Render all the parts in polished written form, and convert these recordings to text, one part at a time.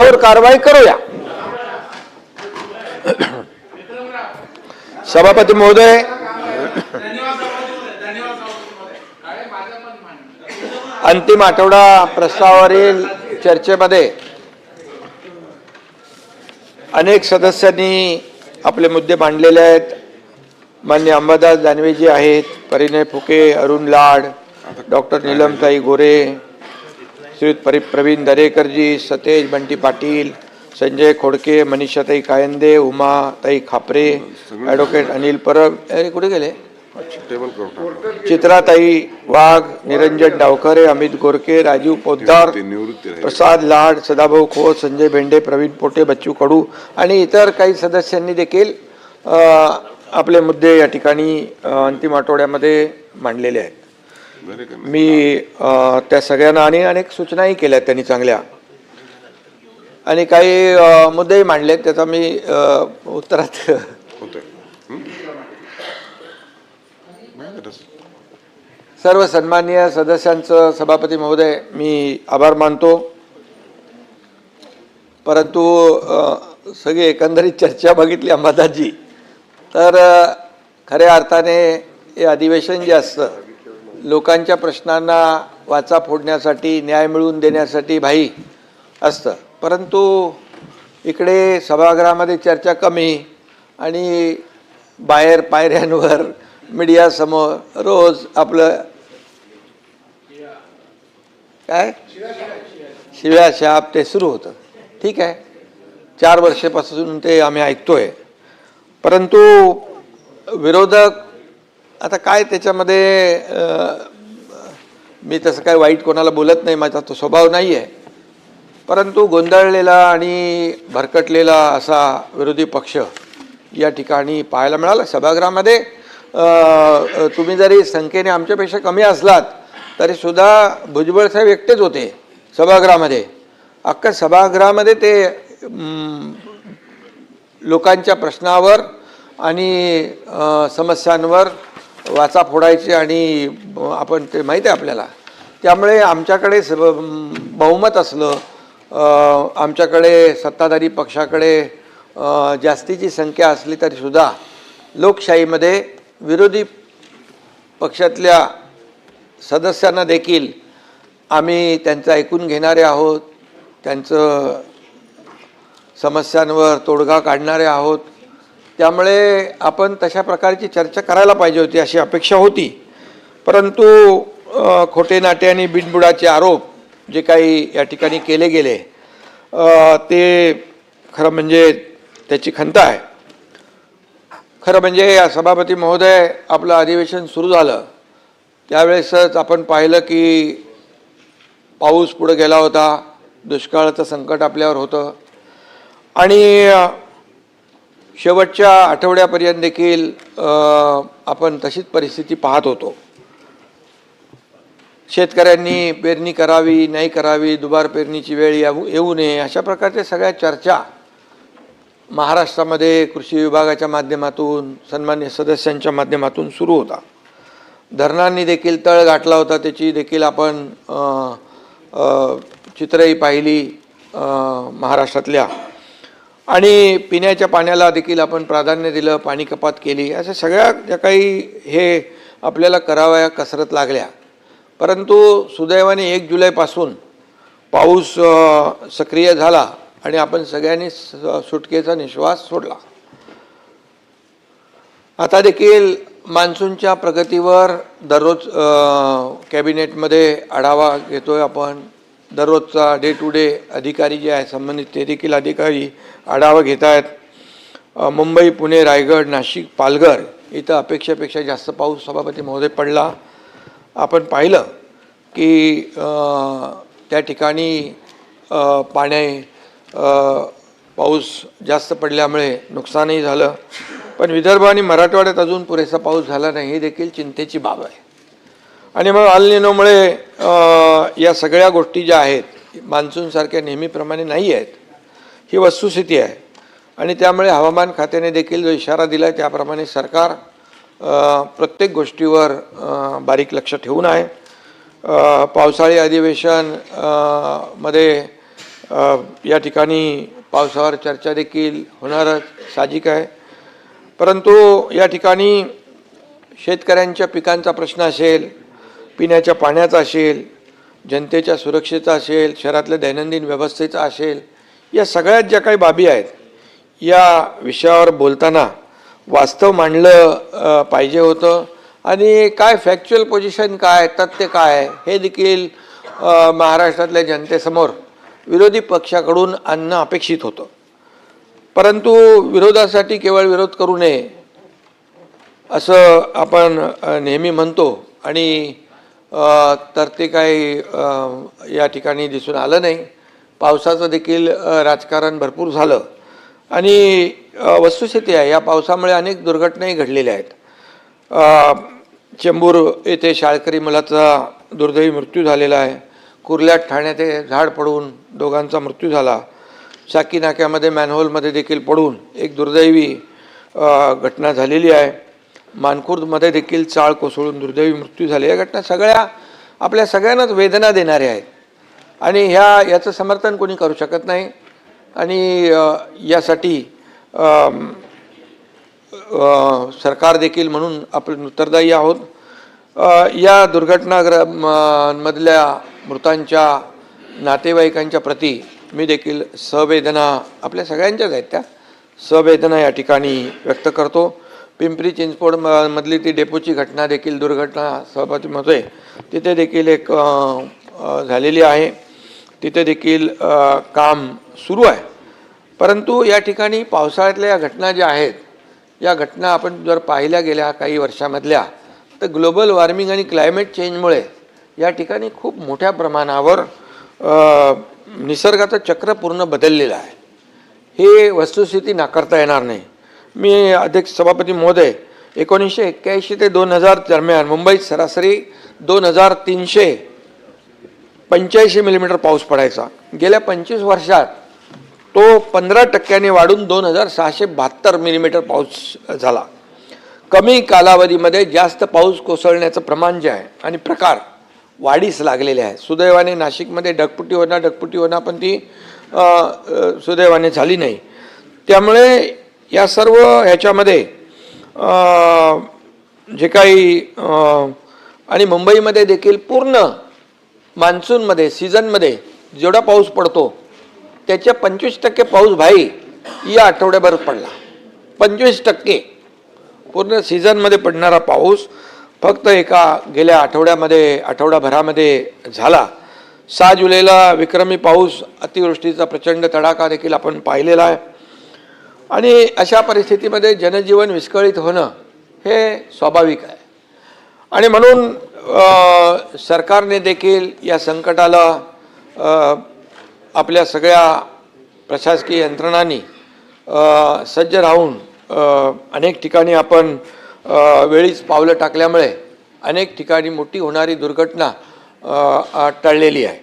कारवाई करूया। सभापती महोदय, अंतिम आठवडा प्रस्तावावरील चर्चेमध्ये अनेक सदस्यांनी आपले मुद्दे मांडलेले आहेत। माननीय अंबादास दानवेजी आहेत, परिणय फुके, अरुण लाड, डॉक्टर नीलमताई गोरे, श्री प्रवीण दरेकरजी, सतेज बंटी पाटील, संजय खोडके, मनीषाताई कायंदे, उमाताई खापरे, ॲडव्होकेट अनिल परब, अरे कुठे गेले, चित्राताई वाघ, निरंजन डावखरे, अमित गोरके, राजीव पोद्दार, प्रसाद लाड, सदाभाऊ खोत, संजय भेंडे, प्रवीण पोटे, बच्चू कडू आणि इतर काही सदस्यांनी देखील आपले मुद्दे या ठिकाणी अंतिम आठवड्यामध्ये मांडलेले आहेत। मी त्या सगळ्यांना आणि अनेक सूचनाही केल्या त्यांनी चांगल्या, आणि काही मुद्देही मांडले, त्याचा मी उत्तरात सर्व सन्माननीय सदस्यांचं सभापती महोदय मी आभार मानतो। परंतु सगळी एकंदरीत चर्चा बघितली अंबादासजी, तर खऱ्या अर्थाने हे अधिवेशन जे असतं लोकांच्या प्रश्नांना वाचा फोडण्यासाठी, न्याय मिळवून देण्यासाठी भाई असतं, परंतु इकडे सभागृहामध्ये चर्चा कमी आणि बाहेर पायऱ्यांवर मीडियासमोर रोज आपलं काय शिव्या शाप ते सुरू होतं। ठीक आहे, 4 वर्षापासून ते आम्ही ऐकतोय, परंतु विरोधक आता काय त्याच्यामध्ये मी तसं काय वाईट कोणाला बोलत नाही, माझा तो स्वभाव नाही आहे, परंतु गोंधळलेला आणि भरकटलेला असा विरोधी पक्ष या ठिकाणी पाहायला मिळाला सभागृहामध्ये। तुम्ही जरी संख्येने आमच्यापेक्षा कमी असलात तरी सुद्धा भुजबळ साहेब एकटेच होते सभागृहामध्ये। अख्खा सभागृहामध्ये ते लोकांच्या प्रश्नावर आणि समस्यांवर वाचा फोडायचे आणि आपण ते माहीत आहे आपल्याला। त्यामुळे आमच्याकडे बहुमत असलं, आमच्याकडे सत्ताधारी पक्षाकडे जास्तीची संख्या असली तरीसुद्धा लोकशाहीमध्ये विरोधी पक्षातल्या सदस्यांना देखील आम्ही त्यांचं ऐकून घेणारे आहोत, त्यांचं समस्यांवर तोडगा काढणारे आहोत। त्यामुळे आपण तशा प्रकारची चर्चा करायला पाहिजे होती अशी अपेक्षा होती, परंतु खोटे नाटे आणि बिनबुडाचे आरोप जे काही या ठिकाणी केले गेले ते खरं म्हणजे त्याची खंत आहे। खरं म्हणजे या सभापती महोदय आपलं अधिवेशन सुरू झालं त्यावेळेसच आपण पाहिलं की पाऊस पुढे गेला होता, दुष्काळाचं संकट आपल्यावर होतं आणि शेवटच्या आठवड्यापर्यंत देखील आपण तशीच परिस्थिती पाहत होतो। शेतकऱ्यांनी पेरणी करावी नाही करावी, दुबार पेरणीची वेळ येऊ नये, अशा प्रकारच्या सगळ्या चर्चा महाराष्ट्रामध्ये कृषी विभागाच्या माध्यमातून, सन्मान्य सदस्यांच्या माध्यमातून सुरू होता। धरणांनी देखील तळ गाठला होता, त्याची देखील आपण चित्रही पाहिली महाराष्ट्रातल्या, आणि पिण्याच्या पाण्याला देखील आपण प्राधान्य दिलं, पाणी कपात केली, अशा सगळ्या ज्या काही हे आपल्याला कराव्या कसरत लागल्या। परंतु सुदैवाने 1 जुलैपासून पाऊस सक्रिय झाला आणि आपण सगळ्यांनी सुटकेचा निश्वास सोडला। आता देखील मान्सूनच्या प्रगतीवर दररोज कॅबिनेटमध्ये आढावा घेतोय आपण, दररोजचा डे टू डे अधिकारी जे आहे संबंधित ते देखील अधिकारी आढावा घेत आहेत। मुंबई, पुणे, रायगड, नाशिक, पालघर इथं अपेक्षेपेक्षा जास्त पाऊस सभापती महोदय पडला। आपण पाहिलं की त्या ठिकाणी पाऊस जास्त पडल्यामुळे नुकसानही झालं, पण विदर्भ आणि मराठवाड्यात अजून पुरेसा पाऊस झाला नाही, ही देखील चिंतेची बाब आहे। आणि मग अल निनोमुळे या सगळ्या गोष्टी ज्या आहेत मान्सूनसारख्या नेहमीप्रमाणे नाही आहेत, ही वस्तुस्थिती आहे। आणि त्यामुळे हवामान खात्याने देखील जो इशारा दिला आहे त्याप्रमाणे सरकार प्रत्येक गोष्टीवर बारीक लक्ष ठेवून आहे। पावसाळी अधिवेशन मध्ये या ठिकाणी पावसावर चर्चा देखील होणारच साहजिक आहे. परंतु या ठिकाणी शेतकऱ्यांच्या पिकांचा प्रश्न असेल, पिण्याच्या पाण्याचा असेल, जनतेच्या सुरक्षेचा असेल, शहरातल्या दैनंदिन व्यवस्थेचा असेल, या सगळ्यात ज्या काही बाबी आहेत या विषयावर बोलताना वास्तव मांडलं पाहिजे होतं. आणि काय फॅक्च्युअल पोझिशन काय, तथ्य काय हे देखील महाराष्ट्रातल्या जनतेसमोर विरोधी पक्षाकडून आणणं अपेक्षित होतं. परंतु विरोधासाठी केवळ विरोध करू नये असं आपण नेहमी म्हणतो आणि तर ते काही या ठिकाणी दिसून आलं नाही. पावसाचं देखील राजकारण भरपूर झालं आणि वस्तुस्थिती आहे, या पावसामुळे अनेक दुर्घटनाही घडलेल्या आहेत. चेंबूर येथे शाळकरी मुलाचा दुर्दैवी मृत्यू झालेला आहे. कुर्ल्यात ठाण्यात झाड पडून दोघांचा मृत्यू झाला. साकी नाक्यामध्ये मॅनहोलमध्ये देखील पडून एक दुर्दैवी घटना झालेली आहे. मानखुर्दमध्ये देखील चाळ कोसळून दुर्दैवी मृत्यू झाले. या घटना सगळ्या आपल्या सगळ्यांनाच वेदना देणाऱ्या आहेत आणि याचं समर्थन कोणी करू शकत नाही. आणि यासाठी सरकार देखील म्हणून आपण उत्तरदायी आहोत. या दुर्घटनामधल्या मृतांच्या नातेवाईकांच्या प्रती मी देखील सहवेदना, आपल्या सगळ्यांच्याच आहेत त्या सहवेदना या ठिकाणी व्यक्त करतो. पिंपरी चिंचवड मधली ती डेपोची घटना देखील दुर्घटना सहभागीमध्ये तिथे देखील एक झालेली आहे. तिथे देखील काम सुरू आहे. परंतु या ठिकाणी पावसाळ्यातल्या या घटना ज्या आहेत, या घटना आपण जर पाहिल्या गेल्या काही वर्षामधल्या तर ग्लोबल वॉर्मिंग आणि क्लायमेट चेंजमुळे या ठिकाणी खूप मोठ्या प्रमाणावर निसर्गाचं चक्र पूर्ण बदललेलं आहे. हे वस्तुस्थिती नाकारता येणार नाही. मी अध्यक्ष सभापती महोदय, 1981 ते 2000 दरम्यान मुंबईत सरासरी 2385 मिलीमीटर पाऊस पडायचा. गेल्या 25 वर्षात तो 15% वाढून 2672 मिलीमीटर पाऊस झाला. कमी कालावधीमध्ये जास्त पाऊस कोसळण्याचं प्रमाण जे आहे आणि प्रकार वाढीस लागलेले आहे. सुदैवाने नाशिकमध्ये ढगफुटी होणार पण ती सुदैवाने झाली नाही. त्यामुळे या सर्व ह्याच्यामध्ये जे काही आणि मुंबईमध्ये देखील पूर्ण मान्सूनमध्ये सीझनमध्ये जेवढा पाऊस पडतो त्याच्या 25% पाऊस भाई या आठवड्याभर पडला. 25% पूर्ण सीझनमध्ये पडणारा पाऊस फक्त एका गेल्या आठवड्याभरामध्ये झाला. 6 जुलैला विक्रमी पाऊस, अतिवृष्टीचा प्रचंड तडाखा देखील आपण पाहिलेला आहे. आणि अशा परिस्थितीमध्ये जनजीवन विस्कळीत होणं हे स्वाभाविक आहे. आणि म्हणून सरकारने देखील या संकटाला आपल्या सगळ्या प्रशासकीय यंत्रणांनी सज्ज राहून अनेक ठिकाणी आपण वेळीच पावलं टाकल्यामुळे अनेक ठिकाणी मोठी होणारी दुर्घटना टळलेली आहे.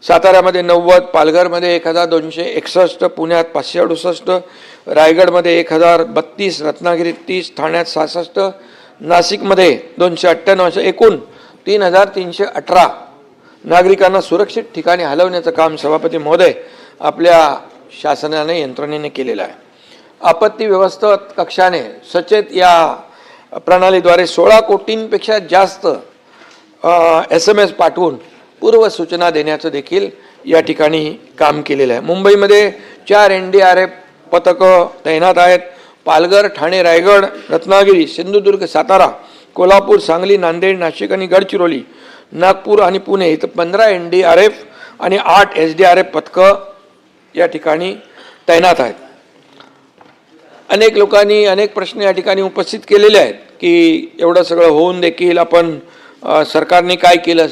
साताऱ्यामध्ये 90, पालघरमध्ये 1261, पुण्यात 568, रायगडमध्ये 1032, रत्नागिरीत 30, ठाण्यात 66, नाशिकमध्ये 298 असे एकूण 3318 नागरिकांना सुरक्षित ठिकाणी हलवण्याचं काम सभापती महोदय आपल्या शासनाने यंत्रणेने केलेलं आहे. आपत्ती व्यवस्थापन कक्षाने सचेत या प्रणालीद्वारे 16 कोटींपेक्षा जास्त SMS पाठवून पूर्व सूचना देण्याचं देखील या ठिकाणी काम केलेलं आहे. मुंबईमध्ये 4 NDRF पथकं तैनात आहेत. पालघर, ठाणे, रायगड, रत्नागिरी, सिंधुदुर्ग, सातारा, कोल्हापूर, सांगली, नांदेड, नाशिक आणि गडचिरोली, नागपूर आणि पुणे इथं 15 NDRF आणि 8 SDRF पथकं या ठिकाणी तैनात आहेत. अनेक लोकांनी अनेक प्रश्न या ठिकाणी उपस्थित केलेले आहेत की एवढं सगळं होऊन देखील आपण सरकारने काय केलं पण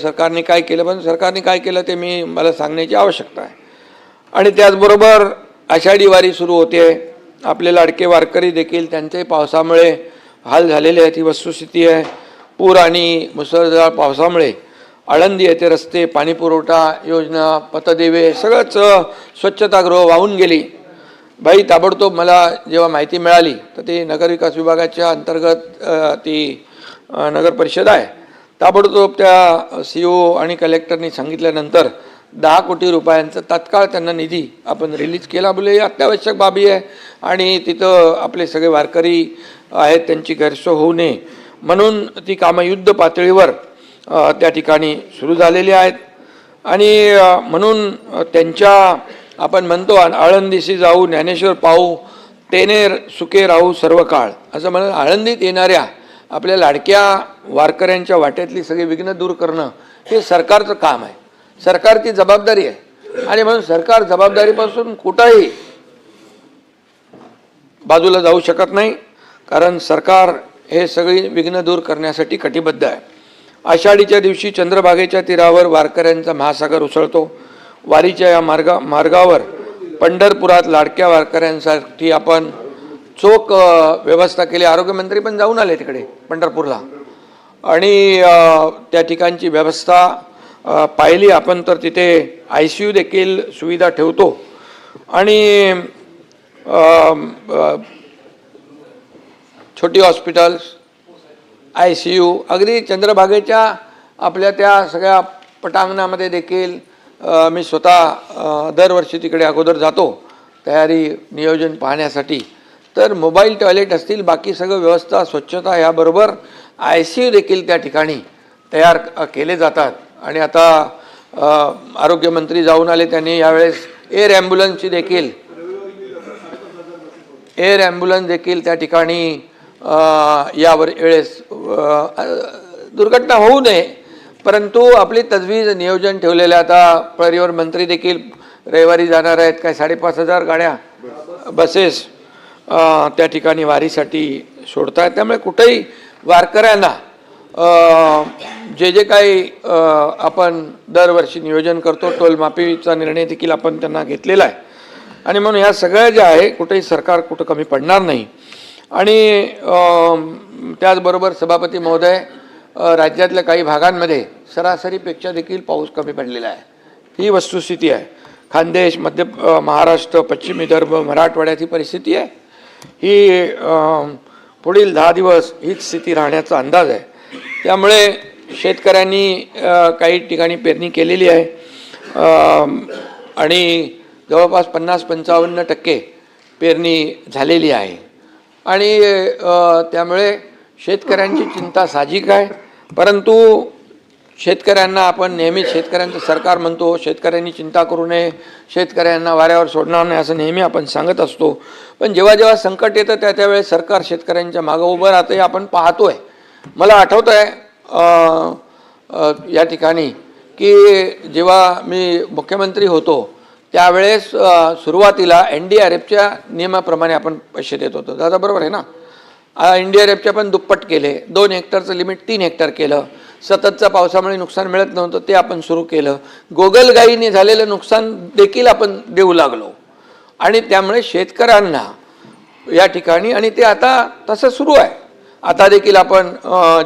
सरकारने काय केलं ते मला सांगण्याची आवश्यकता आहे. आणि त्याचबरोबर आषाढी वारी सुरू होते. आपले लाडके वारकरी देखील त्यांचे पावसामुळे हाल झालेले आहेत. ही वस्तुस्थिती आहे. पूर आणि मुसळधार पावसामुळे आळंदी येथे रस्ते, पाणीपुरवठा योजना, पथदिवे सगळंच स्वच्छतागृह वाहून गेली. भाई ताबडतोब मला जेव्हा माहिती मिळाली तर ते नगरविकास विभागाच्या अंतर्गत ती नगर परिषद आहे, ताबडतोब त्या CO आणि कलेक्टरनी सांगितल्यानंतर 10 कोटी रुपयांचा तात्काळ त्यांना निधी आपण रिलीज केला. बोले अत्यावश्यक बाबी आहे आणि तिथं आपले सगळे वारकरी आहेत त्यांची गैरसोय होऊ नये म्हणून ती कामं युद्ध पातळीवर त्या ठिकाणी सुरू झालेली आहेत. आणि म्हणून त्यांच्या आपण म्हणतो आळंदीशी जाऊ ज्ञानेश्वर पाहू तेने सुखे राहू सर्व काळ असं म्हणून आळंदीत येणाऱ्या आपल्या लाडक्या वारकऱ्यांच्या वाटेतली सगळी विघ्न दूर करणं हे सरकारचं काम आहे, सरकारची जबाबदारी आहे. आणि म्हणून सरकार जबाबदारीपासून कुठंही बाजूला जाऊ शकत नाही, कारण सरकार हे सगळी विघ्न दूर करण्यासाठी कटिबद्ध आहे. आषाढीच्या दिवशी चंद्रभागेच्या तीरावर वारकऱ्यांचा महासागर उसळतो. वारीच्या या मार्गावर पंढरपुरात लाडक्या वारकऱ्यांसाठी आपण चोख व्यवस्था केली. आरोग्यमंत्री पण जाऊन आले तिकडे पंढरपूरला आणि त्या ठिकाणची व्यवस्था पाहिली आपण. तर तिथे ICU देखील सुविधा ठेवतो आणि छोटी हॉस्पिटल्स ICU अगदी चंद्रभागेच्या आपल्या त्या सगळ्या पटांगणामध्ये देखील मी स्वतः दरवर्षी तिकडे अगोदर जातो तयारी नियोजन पाहण्यासाठी. तर मोबाईल टॉयलेट असतील बाकी सगळं व्यवस्था स्वच्छता याबरोबर ICU देखील त्या ठिकाणी तयार केले जातात. आणि आता आरोग्यमंत्री जाऊन आले, त्यांनी यावेळेस एअर ॲम्ब्युलन्स देखील त्या ठिकाणी यावर वेळेस दुर्घटना होऊ नये परंतु आपली तजवीज नियोजन ठेवलेलं. आता परिवहन मंत्री देखील रविवारी जाणार आहेत, काय 5,500 गाड्या बसेस त्या ठिकाणी वारीसाठी सोडत आहेत. त्यामुळे कुठेही वारकऱ्यांना जे काही आपण दरवर्षी नियोजन करतो टोलमाफीचा निर्णय देखील आपण त्यांना घेतलेला आहे. आणि म्हणून ह्या सगळ्या ज्या आहे कुठेही सरकार कुठं कमी पडणार नाही. आणि त्याचबरोबर सभापती महोदय, राज्यातल्या काही भागांमध्ये सरासरीपेक्षा देखील पाऊस कमी पडलेला आहे, ही वस्तुस्थिती आहे. खानदेश, मध्य महाराष्ट्र, पश्चिम विदर्भ, मराठवाड्यात ही परिस्थिती आहे. ही पुढील 10 दिवस हीच स्थिती राहण्याचा अंदाज आहे. त्यामुळे शेतकऱ्यांनी काही ठिकाणी पेरणी केलेली आहे आणि जवळपास 50-55% पेरणी झालेली आहे. आणि त्यामुळे शेतकऱ्यांची चिंता साहजिक आहे. परंतु शेतकऱ्यांना आपण नेहमी शेतकऱ्यांचं सरकार म्हणतो, शेतकऱ्यांनी चिंता करू नये, शेतकऱ्यांना वाऱ्यावर सोडणार नाही असं नेहमी आपण सांगत असतो. पण जेव्हा जेव्हा संकट येतं त्यावेळेस सरकार शेतकऱ्यांच्या मागं उभं राहतं हे आपण पाहतोय. मला आठवतं आहे या ठिकाणी की जेव्हा मी मुख्यमंत्री होतो त्यावेळेस सुरुवातीला NDRFच्या नियमाप्रमाणे आपण पैसे देत होतो. दादा बरोबर आहे ना? NDRFच्या पण दुप्पट केले, 2 हेक्टरचं लिमिट 3 हेक्टर केलं. सततच्या पावसामुळे नुकसान मिळत नव्हतं ते आपण सुरू केलं. गोगलगाईने झालेलं नुकसान देखील आपण देऊ लागलो आणि त्यामुळे शेतकऱ्यांना या ठिकाणी आणि ते आता तसं सुरू आहे. आता देखील आपण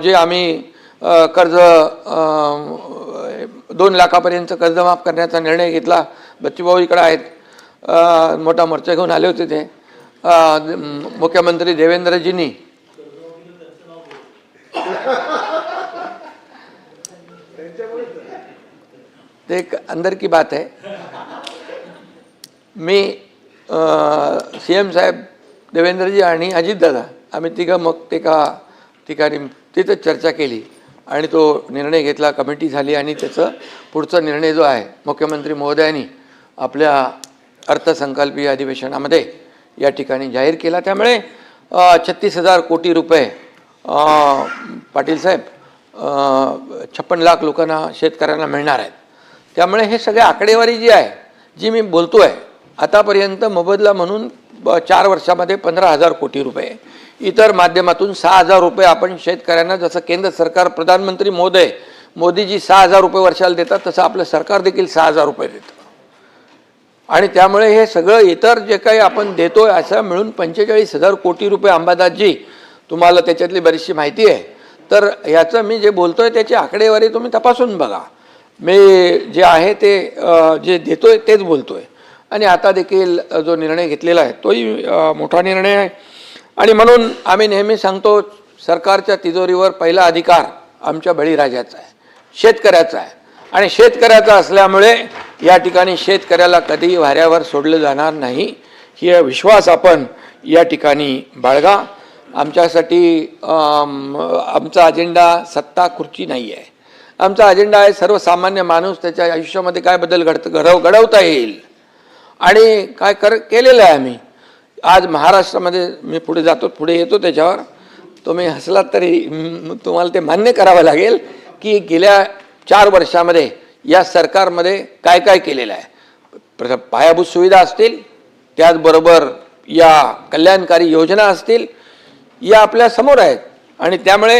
जे आम्ही कर्ज 2 लाखापर्यंत कर्ज माफ करण्याचा निर्णय घेतला. बच्चूभाऊ इकडे आहेत, मोठा मोर्चा घेऊन आले होते ते मुख्यमंत्री देवेंद्रजींनी. ते एक अंदर की बात है. मी CM साहेब, देवेंद्रजी आणि अजितदादा आम्ही तिघं मग ते का ठिकाणी तिथं चर्चा केली आणि तो निर्णय घेतला, कमिटी झाली आणि त्याचं पुढचा निर्णय जो आहे मुख्यमंत्री महोदयांनी आपल्या अर्थसंकल्पीय अधिवेशनामध्ये या ठिकाणी जाहीर केला. त्यामुळे 36,000 कोटी रुपये पाटील साहेब 56 लाख लोकांना शेतकऱ्यांना मिळणार आहेत. त्यामुळे हे सगळे आकडेवारी जी आहे जी मी बोलतो आहे आतापर्यंत मोबदला म्हणून 4 वर्षामध्ये 15,000 कोटी रुपये, इतर माध्यमातून 6,000 रुपये आपण शेतकऱ्यांना, जसं केंद्र सरकार प्रधानमंत्री महोदय मोदीजी 6,000 रुपये वर्षाला देतात तसं आपलं सरकार देखील 6,000 रुपये देतं. आणि त्यामुळे हे सगळं इतर जे काही आपण देतोय असं मिळून 45,000 कोटी रुपये. अंबादासजी तुम्हाला त्याच्यातली बरीचशी माहिती आहे, तर ह्याचं मी जे बोलतोय त्याची आकडेवारी तुम्ही तपासून बघा. मी जे आहे ते जे देतोय तेच बोलतोय. आणि आता देखील जो निर्णय घेतलेला आहे तोही मोठा निर्णय आहे. आणि म्हणून आम्ही नेहमी सांगतो सरकारच्या तिजोरीवर पहिला अधिकार आमच्या बळीराजाचा आहे, शेतकऱ्याचा आहे. आणि शेतकऱ्याचा असल्यामुळे या ठिकाणी शेतकऱ्याला कधीही वाऱ्यावर सोडलं जाणार नाही, ही विश्वास आपण या ठिकाणी बाळगा. आमच्यासाठी आमचा अजेंडा सत्ता खुर्ची नाही आहे. आमचा अजेंडा आहे सर्वसामान्य माणूस त्याच्या आयुष्यामध्ये काय बदल घडवता येईल आणि काय केलेलं आहे आम्ही. आज महाराष्ट्रामध्ये मी पुढे येतो त्याच्यावर. तुम्ही हसलात तरी तुम्हाला ते मान्य करावं लागेल की गेल्या 4 वर्षामध्ये या सरकारमध्ये काय काय केलेलं आहे. पायाभूत सुविधा असतील, त्याचबरोबर या कल्याणकारी योजना असतील, या आपल्या समोर आहेत. आणि त्यामुळे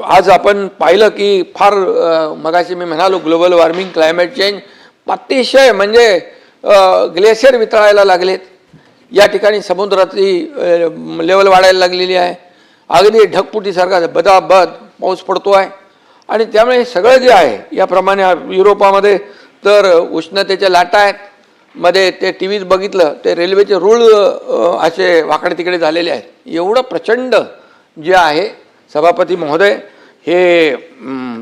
आज आपण पाहिलं की फार मगाशी मी म्हणालो ग्लोबल वॉर्मिंग, क्लायमेट चेंज अतिशय म्हणजे ग्लेशियर वितळायला लागलेत. या ठिकाणी समुद्रातली लेवल वाढायला लागलेली आहे. अगदी ढगफुटीसारखा बदाबद पाऊस पडतो आहे. आणि त्यामुळे हे सगळं जे आहे याप्रमाणे युरोपामध्ये तर उष्णतेच्या लाटा आहेत. मध्ये ते टी व्हीत बघितलं ते रेल्वेचे रूळ असे वाकडे तिकडे झालेले आहेत. एवढं प्रचंड जे आहे सभापती महोदय, हे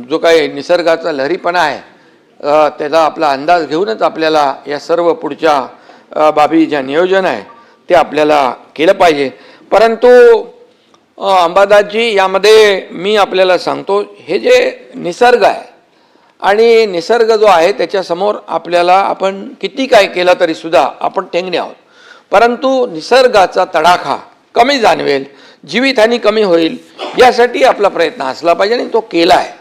जो काही निसर्गाचा लहरीपणा आहे त्याचा आपला अंदाज घेऊनच आपल्याला या सर्व पुढच्या बाबी ज्या नियोजन आहे ते आपल्याला केलं पाहिजे. परंतु अंबादासजी, यामध्ये मी आपल्याला सांगतो, हे जे निसर्ग आहे आणि निसर्ग जो आहे त्याच्यासमोर आपल्याला आपण किती काय केलं तरी सुद्धा आपण टेंगणे आहोत. परंतु निसर्गाचा तडाखा कमी जाणवेल, जीवितहानी कमी होईल, यासाठी आपला प्रयत्न असला पाहिजे आणि तो केला आहे.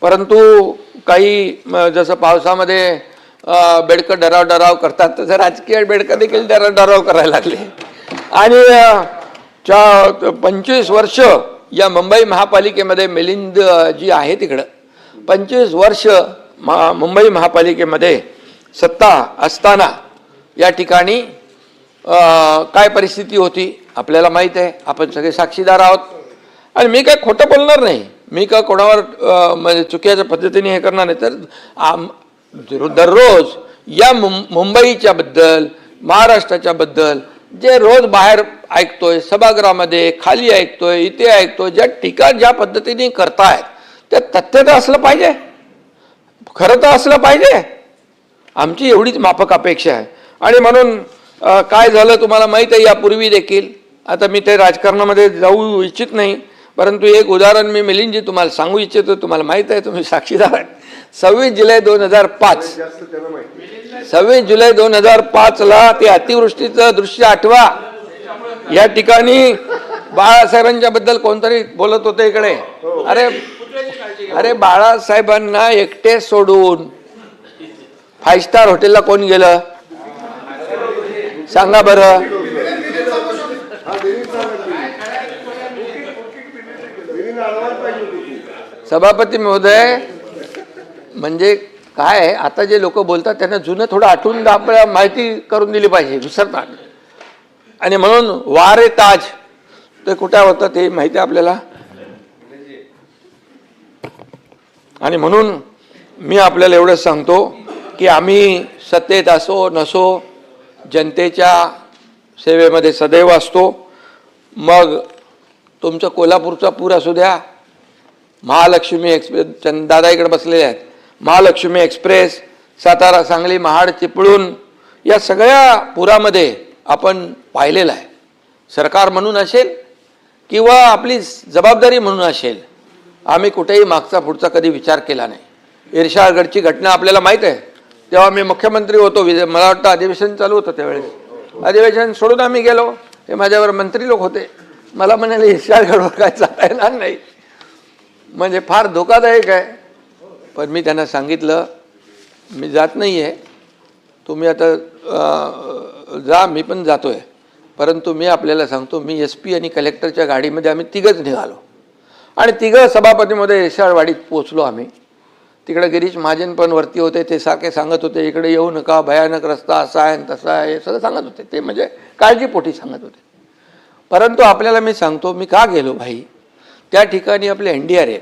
परंतु काही जसं पावसामध्ये बेडकं डराव करतात तसं राजकीय बेडकं देखील डराव करायला लागले. आणि 25 वर्ष या मुंबई महापालिकेमध्ये मिलिंद जी आहे तिकडं 25 वर्ष मुंबई महापालिकेमध्ये सत्ता असताना या ठिकाणी काय परिस्थिती होती आपल्याला माहीत आहे. आपण सगळे साक्षीदार आहोत. आणि मी काय खोटं बोलणार नाही, मी का कोणावर म्हणजे चुकीच्या पद्धतीने हे करणार नाही. तर दररोज या मुंबईच्या बद्दल, महाराष्ट्राच्या बद्दल जे रोज बाहेर ऐकतोय, सभागृहामध्ये खाली ऐकतोय, इथे ऐकतोय, ज्या टीका ज्या पद्धतीने करतायत त्या तथ्य तर असलं पाहिजे, खरं तर असलं पाहिजे. आमची एवढीच माफक अपेक्षा आहे. आणि म्हणून काय झालं तुम्हाला माहीत आहे यापूर्वी देखील. आता मी ते राजकारणामध्ये जाऊ इच्छित नाही, परंतु एक उदाहरण मी मिलिंदजी तुम्हाला सांगू इच्छितो. तुम्हाला माहीत आहे, तुम्ही साक्षीदार आहेत. 26 जुलै 2005ला ते अतिवृष्टीचं दृश्य आठवा. या ठिकाणी बाळासाहेबांच्या बद्दल कोणतरी बोलत होते इकडे. अरे बाळासाहेबांना एकटे सोडून 5 स्टार हॉटेलला कोण गेलं सांगा बरं. सभापती महोदय, म्हणजे काय आहे, आता जे लोक बोलतात त्यांना जुनं थोडं आठवून आपल्याला माहिती करून दिली पाहिजे, विसरतात. आणि म्हणून वारे ताज ते कुठे होतं ते माहिती आहे आपल्याला. आणि म्हणून मी आपल्याला एवढंच सांगतो की आम्ही सत्तेत असो नसो जनतेच्या सेवेमध्ये सदैव असतो. मग तुमचं कोल्हापूरचा पूर असू द्या, महालक्ष्मी एक्सप्रेस, दादा इकडे बसलेले आहेत, महालक्ष्मी एक्सप्रेस, सातारा सांगली महाड चिपळूण, या सगळ्या पुरामध्ये आपण पाहिलेलं आहे. सरकार म्हणून असेल किंवा आपली जबाबदारी म्हणून असेल, आम्ही कुठेही मागचा पुढचा कधी विचार केला नाही. इर्शाळगडची घटना आपल्याला माहीत आहे. तेव्हा मी मुख्यमंत्री होतो, मला वाटतं अधिवेशन चालू होतं त्यावेळेस. अधिवेशन सोडून आम्ही गेलो, हे माझ्यावर मंत्री लोक होते. मला म्हणाले इर्शाळगडवर काय चालता येणार नाही, म्हणजे फार धोकादायक आहे. पण मी त्यांना सांगितलं मी जात नाही आहे, तुम्ही आता जा, मी पण जातो आहे. परंतु मी आपल्याला सांगतो, मी SP आणि कलेक्टरच्या गाडीमध्ये आम्ही तिघंच निघालो आणि तिघं सभापतीमध्ये इर्शाळवाडीत पोचलो. आम्ही तिकडे गिरीश महाजन पण वरती होते, ते सारखे सांगत होते इकडे येऊ नका, भयानक रस्ता असा आहे तसा आहे, हे सगळं सांगत होते. ते म्हणजे काळजीपोटी सांगत होते. परंतु आपल्याला मी सांगतो मी का गेलो भाई, त्या ठिकाणी आपले NDRF,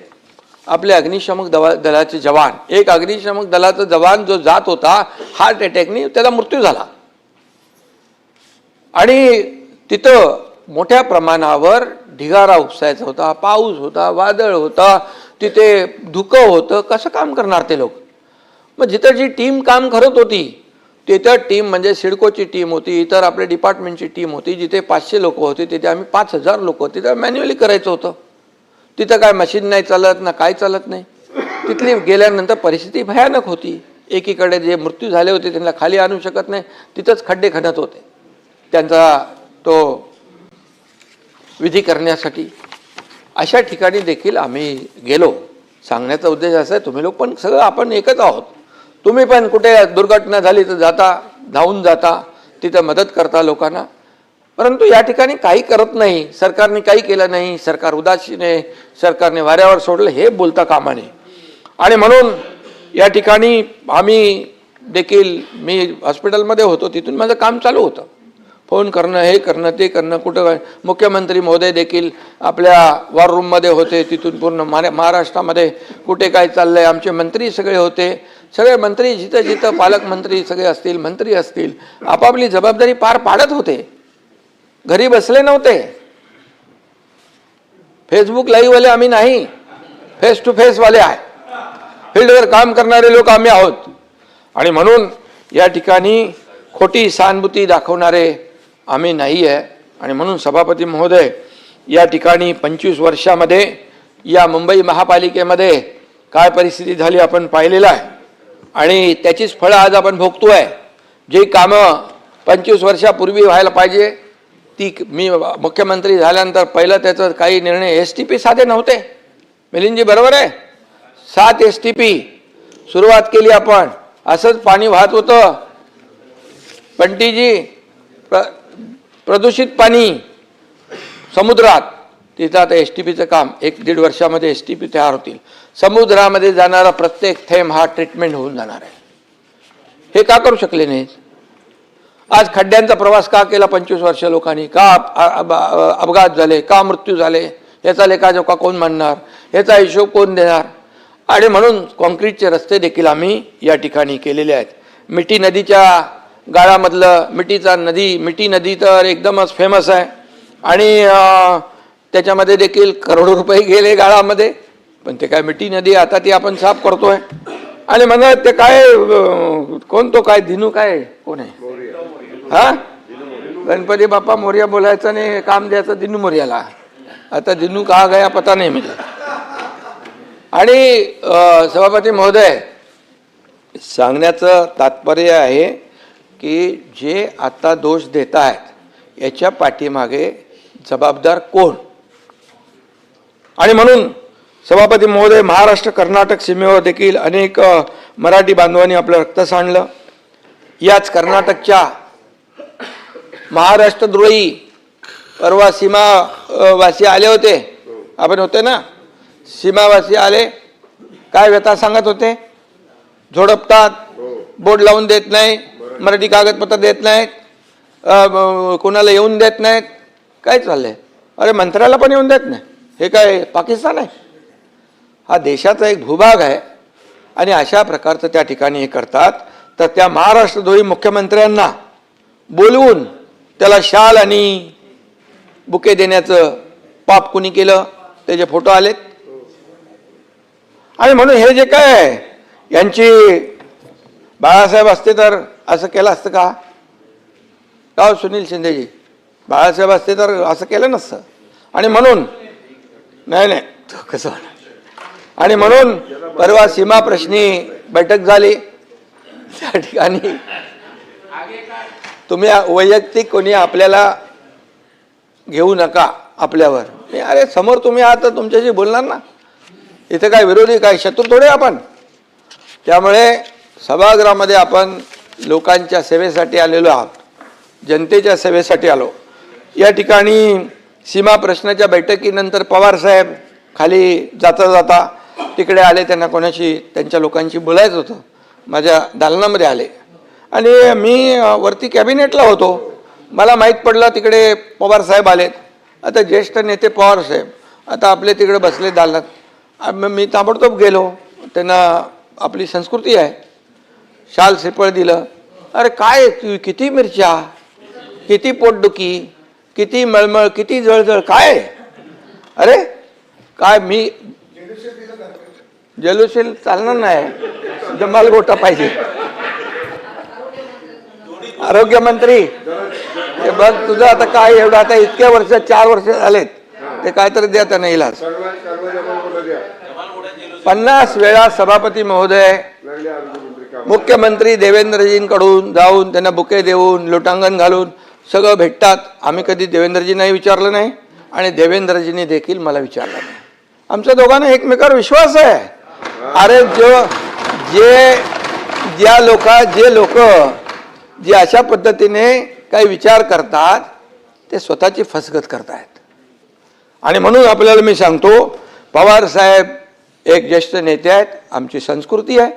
आपले अग्निशामक दलाचे जवान, एक अग्निशामक दलाचा जवान जो जात होता हार्ट अटॅकने त्याचा मृत्यू झाला. आणि तिथं मोठ्या प्रमाणावर ढिगारा उपसायचा होता, पाऊस होता, वादळ होता, तिथे धुकं होतं, कसं काम करणार ते लोक? मग जिथं जी टीम काम करत होती तिथं टीम म्हणजे सिडकोची टीम होती, इतर आपल्या डिपार्टमेंटची टीम होती, जिथे 500 लोक होते तिथे आम्ही 5000 लोक होते, तिथं मॅन्युअली करायचं होतं. तिथं काय मशीन नाही चालत ना काय चालत नाही. तिथली गेल्यानंतर परिस्थिती भयानक होती. एकीकडे जे मृत्यू झाले होते त्यांना खाली आणू शकत नाही, तिथंच खड्डे खणत होते त्यांचा तो विधी करण्यासाठी. अशा ठिकाणी देखील आम्ही गेलो. सांगण्याचा उद्देश असा आहे, तुम्ही लोक पण सगळं आपण एकच आहोत. तुम्ही पण कुठे दुर्घटना झाली तर जाता, धावून जाता, तिथं मदत करता लोकांना. परंतु या ठिकाणी काही करत नाही, सरकारने काही केलं नाही, सरकार उदासीन आहे, सरकारने वाऱ्यावर सोडलं हे बोलता कामा नये. आणि म्हणून या ठिकाणी आम्ही देखील, मी हॉस्पिटलमध्ये होतो, तिथून माझं काम चालू होतं, फोन करणं, हे करणं, ते करणं. कुठं मुख्यमंत्री महोदय देखील आपल्या वॉर रूममध्ये होते, तिथून पूर्ण महाराष्ट्रामध्ये कुठे काय चाललं आहे, आमचे मंत्री सगळे होते. सगळे मंत्री जिथं जिथं पालकमंत्री सगळे असतील, मंत्री असतील, आपापली जबाबदारी पार पाडत होते, घरी बसले नव्हते. फेसबुक लाईव्हवाले आम्ही नाही, फेस टू फेसवाले आहे, फील्डवर काम करणारे लोक आम्ही आहोत. आणि म्हणून या ठिकाणी खोटी सहानुभूती दाखवणारे आम्ही नाही आहे. आणि म्हणून सभापती महोदय, या ठिकाणी 25 वर्षामध्ये या मुंबई महापालिकेमध्ये काय परिस्थिती झाली आपण पाहिलेलं आहे, आणि त्याचीच फळं आज आपण भोगतोय. जी कामं 25 वर्षापूर्वी व्हायला पाहिजे ती, मी मुख्यमंत्री झाल्यानंतर पहिलं त्याचं काही निर्णय STP साधे नव्हते. मिलिंदजी बरोबर आहे, 7 STP सुरुवात केली आपण. असंच पाणी वाहत होतं बंटीजी, प्रदूषित पाणी समुद्रात. तिथं आता STPचं काम 1-1.5 वर्षामध्ये STP तयार होतील. समुद्रामध्ये जाणारा प्रत्येक थेंब हा ट्रीटमेंट होऊन जाणार आहे. हे का करू शकले नाहीत? आज खड्ड्यांचा प्रवास का केला 25 वर्ष लोकांनी? का अपघात झाले, का मृत्यू झाले, याचा लेखाजोखा कोण मांडणार, याचा हिशोब कोण देणार? आणि म्हणून कॉन्क्रीटचे रस्ते देखील आम्ही या ठिकाणी केलेले आहेत. मिठी नदीच्या गाळामधलं मिठी नदी तर एकदमच फेमस आहे, आणि त्याच्यामध्ये देखील करोडो रुपये गेले गाळामध्ये. पण ते काय मिठी नदी आता ती आपण साफ करतोय. आणि म्हणत ते काय कोण तो काय दिनू काय कोण आहे, हा गणपती बाप्पा मोर्या बोलायचं नाही, काम द्यायचं दिनू मोर्याला. आता दिनू कहा गया पता नाही मिळाला. आणि सभापती महोदय, सांगण्याचं तात्पर्य आहे की जे आता दोष देत आहेत याच्या पाठीमागे जबाबदार कोण? आणि म्हणून सभापती महोदय, महाराष्ट्र कर्नाटक सीमेवर देखील अनेक मराठी बांधवांनी आपलं रक्त सांडलं. याच कर्नाटकच्या महाराष्ट्रद्रोही परवा सीमावासी आले होते, आपण होते ना, सीमावासी आले, काय व्यथा सांगत होते? झोडपतात, बोर्ड लावून देत नाही, मराठी कागदपत्र देत नाहीत, कोणाला येऊन देत नाहीत. काय चाललंय? अरे मंत्र्याला पण येऊन देत नाही. हे काय पाकिस्तान आहे? हा देशाचा एक भूभाग आहे. आणि अशा प्रकारचं त्या ठिकाणी हे करतात. तर त्या महाराष्ट्रद्रोही मुख्यमंत्र्यांना बोलवून त्याला शाल आणि बुके देण्याचं पाप कुणी केलं? त्याचे फोटो आलेत. आणि म्हणून हे जे काय यांची, बाळासाहेब असते तर असं केलं असतं का? का सुनील शिंदेजी, बाळासाहेब असते तर असं केलं नसतं. आणि म्हणून नाही तो कसं. आणि म्हणून परवा सीमा प्रश्नी बैठक झाली, त्या ठिकाणी तुम्ही वैयक्तिक कोणी आपल्याला घेऊ नका आपल्यावर. अरे समोर तुम्ही आहात तर तुमच्याशी बोलणार ना. इथे काय विरोधी, काय शत्रू थोडे आपण. त्यामुळे सभागृहामध्ये आपण लोकांच्या सेवेसाठी आलेलो आहोत, जनतेच्या सेवेसाठी आलो. या ठिकाणी सीमा प्रश्नाच्या बैठकीनंतर पवार साहेब खाली जाता जाता तिकडे आले. त्यांना कोणाशी, त्यांच्या लोकांशी बोलायचं होतं. माझ्या दालनामध्ये आले आणि मी वरती कॅबिनेटला होतो. मला माहीत पडलं तिकडे पवार साहेब आलेत. आता ज्येष्ठ नेते पवार साहेब आता आपले तिकडे बसले दालनात. मी ताबडतोब गेलो. त्यांना आपली संस्कृती आहे, शाल श्रीफळ दिलं. अरे काय किती मिरच्या, किती पोटदुखी, किती मळमळ, किती जळजळ, काय? अरे काय मी जल्लोषील चालणार नाही, जमाल गोटा पाहिजे. आरोग्य मंत्री हे बघ, तुझं आता काय एवढं, आता इतक्या वर्ष 4 वर्ष झालेत, ते काहीतरी द्या त्यांना इलाज. 50 वेळा सभापती महोदय मुख्यमंत्री देवेंद्रजींकडून जाऊन त्यांना बुके देऊन लोटांगण घालून सगळं भेटतात. आम्ही कधी देवेंद्रजींनाही विचारलं नाही आणि देवेंद्रजींनी देखील मला विचारलं नाही. आमच्या दोघांना एकमेकावर विश्वास आहे. अरे जे लोक जे अशा पद्धतीने काही विचार करतात ते स्वतःची फसगत करतायत. आणि म्हणून आपल्याला मी सांगतो, पवार साहेब एक ज्येष्ठ नेते आहेत. आमची संस्कृती आहे,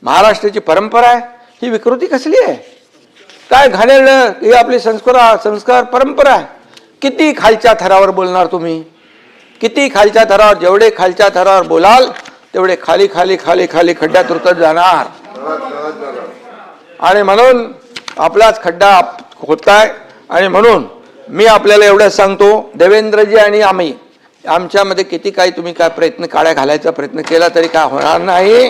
महाराष्ट्राची परंपरा आहे. ही विकृती कसली आहे? काय घाणेरडं, ही आपली संस्कार परंपरा आहे. किती खालच्या थरावर बोलणार तुम्ही, किती खालच्या थरावर, जेवढे खालच्या थरावर बोलाल तेवढे खाली खाली खाली खाली खड्ड्यात उतरत जाणार. आणि म्हणून आपलाच खड्डा होताय. आणि म्हणून मी आपल्याला एवढं सांगतो, देवेंद्रजी आणि आम्ही आमच्यामध्ये किती काही तुम्ही काय प्रयत्न काळ्या घालायचा प्रयत्न केला तरी काय होणार नाही.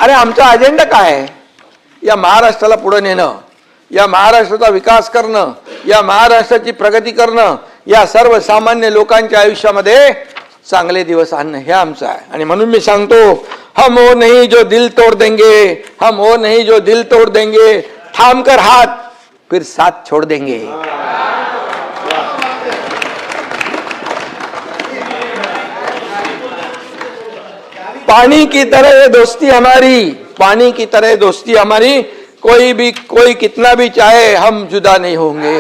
अरे आमचा अजेंडा काय आहे? या महाराष्ट्राला पुढे नेणं, या महाराष्ट्राचा विकास करणं, या महाराष्ट्राची प्रगती करणं, या सर्वसामान्य लोकांच्या आयुष्यामध्ये चांगले दिवस आणणं हे आमचं आहे. आणि म्हणून मी सांगतो, हम वो नहीं जो दिल तोड़ देंगे, हम वो नहीं जो दिल तोड़ देंगे, थाम कर हाथ फिर साथ छोड़ देंगे. पानी की तरह ये दोस्ती हमारी, पानी की तरह दोस्ती हमारी, कोई कितना भी चाहे हम जुदा नहीं होंगे.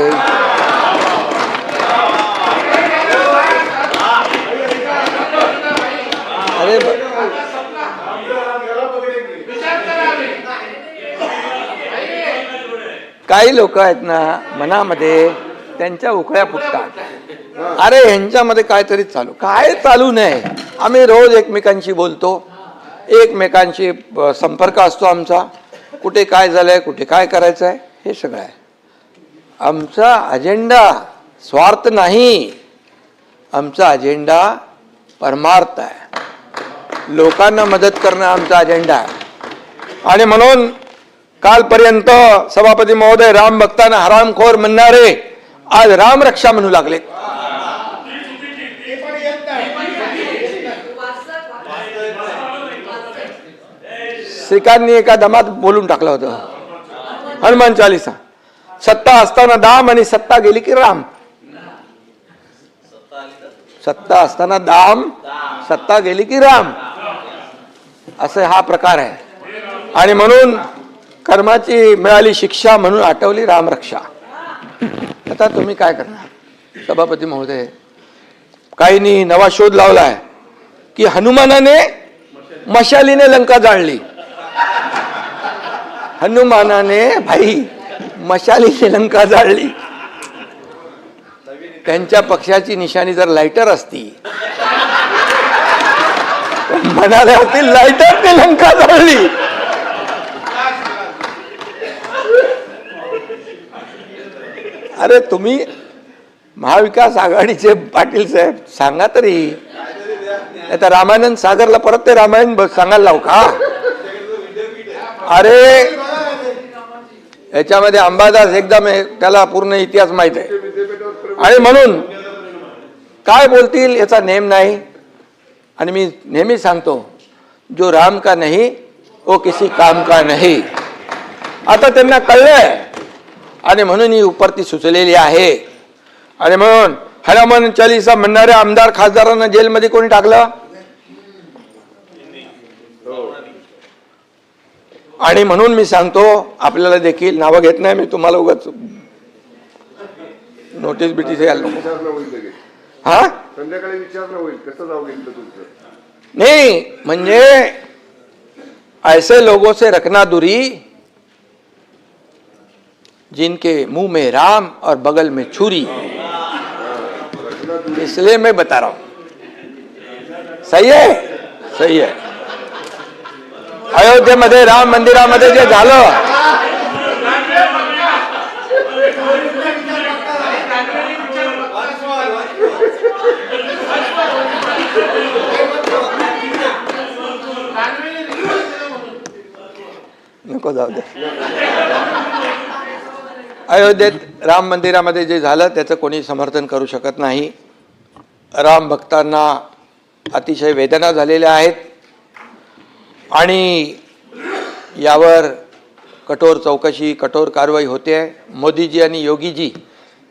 अरे काही लोक आहेत ना, मनामध्ये त्यांच्या उकळ्या फुटतात. अरे ह्यांच्यामध्ये काहीतरी काय चालू नाही. आम्ही रोज एकमेकांशी बोलतो, एकमेकांशी संपर्क असतो आमचा. कुठे काय झालंय, कुठे काय करायचं आहे, हे सगळं आहे. आमचा अजेंडा स्वार्थ नाही, आमचा अजेंडा परमार्थ आहे. लोकांना मदत करणं आमचा अजेंडा आहे. आणि म्हणून कालपर्यंत सभापती महोदय राम भक्तांना हरामखोर म्हणणारे आज राम रक्षा म्हणू लागले. श्रीकांतनी एका दमात बोलून टाकलं होतं हनुमान चालीसा, सत्ता असताना दाम आणि सत्ता गेली की राम. सत्ता असताना दाम, सत्ता गेली की राम, असं हा प्रकार आहे. आणि म्हणून कर्माची मिळाली शिक्षा म्हणून आठवली रामरक्षा. आता तुम्ही काय करणार सभापती महोदय? काहींनी नवा शोध लावलाय की हनुमानाने मशालीने लंका जाळली. हनुमानाने भाई मशालीने लंका जाळली. त्यांच्या पक्षाची निशाणी जर लायटर असती म्हणाले होते लायटरने लंका जाळली. अरे तुम्ही महाविकास आघाडीचे पाटील साहेब सांगा तरी. आता रामानंद सागरला परत ते रामायण सांगायला लावू का? अरे याच्यामध्ये अंबादास एकदम त्याला पूर्ण इतिहास माहित आहे. आणि म्हणून काय बोलतील याचा नेम नाही. आणि मी नेहमी सांगतो, जो राम का नहीं वो किसी काम का नहीं. आता त्यांना कळलंय आणि म्हणून ही उपरती सुचलेली आहे. आणि म्हणून हनुमान चालीसा म्हणणाऱ्या आमदार खासदारांना जेलमध्ये कोणी टाकलं? आणि म्हणून मी सांगतो, आपल्याला देखील नावं घेत नाही मी, तुम्हाला उगाच नोटीस बिटीस यायला नको. हा संध्याकाळी विचारलं होईल कसं नाव घेतलं तुमचं? नहीं, म्हणजे ऐसे लोगों से रखना दूरी जिनके मुंह में राम और बगल में छुरी. इसलिए मैं बता रहा हूं. सही है, सही है. अयोध्येमध्ये राम मंदिरामध्ये जे झालं, जाऊ दे. अयोध्येत राम मंदिरामध्ये जे झालं त्याचं कोणी समर्थन करू शकत नाही. राम भक्तांना अतिशय वेदना झालेल्या आहेत आणि यावर कठोर चौकशी, कठोर कारवाई होते. मोदीजी आणि योगीजी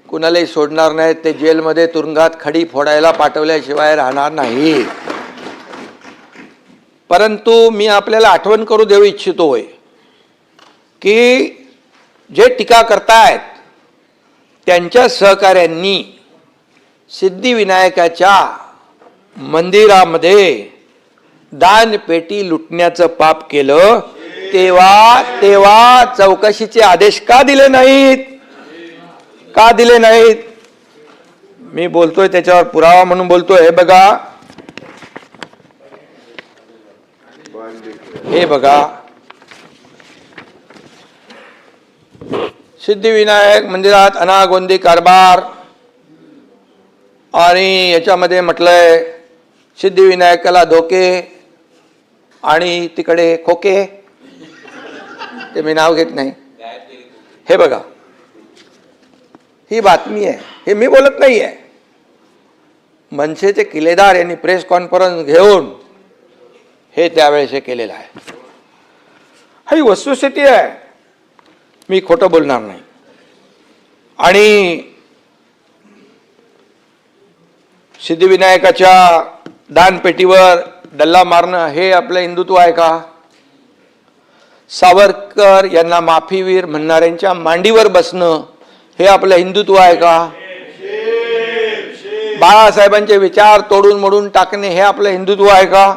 कुणालाही सोडणार नाहीत. ते जेलमध्ये तुरुंगात खडी फोडायला पाठवल्याशिवाय राहणार नाही. परंतु मी आपल्याला आठवण करू देऊ इच्छितोय की जे टीका करतायत त्यांच्या सहकाऱ्यांनी सिद्धिविनायकाच्या मंदिरामध्ये दानपेटी लुटण्याचं पाप केलं. तेव्हा चौकशीचे आदेश का दिले नाहीत? का दिले नाहीत? मी बोलतोय त्याच्यावर पुरावा म्हणून बोलतोय. हे बघा, हे बघा, सिद्धिविनायक मंदिरात अनागोंदी कारभार आणि याच्यामध्ये म्हटलंय सिद्धिविनायकाला धोके आणि तिकडे खोके. ते मी नाव घेत नाही. हे बघा, ही बातमी आहे, हे मी बोलत नाही आहे. मनसेचे किल्लेदार यांनी प्रेस कॉन्फरन्स घेऊन हे त्यावेळेस हे केलेलं आहे. ही वस्तुस्थिती आहे, मी खोटं बोलणार नाही. आणि सिद्धिविनायकाच्या दानपेटीवर डल्ला मारणं हे आपलं हिंदुत्व आहे का? सावरकर यांना माफीवीर म्हणणाऱ्यांच्या मांडीवर बसणं हे आपलं हिंदुत्व आहे का? बाळासाहेबांचे विचार तोडून मोडून टाकणे हे आपलं हिंदुत्व आहे का?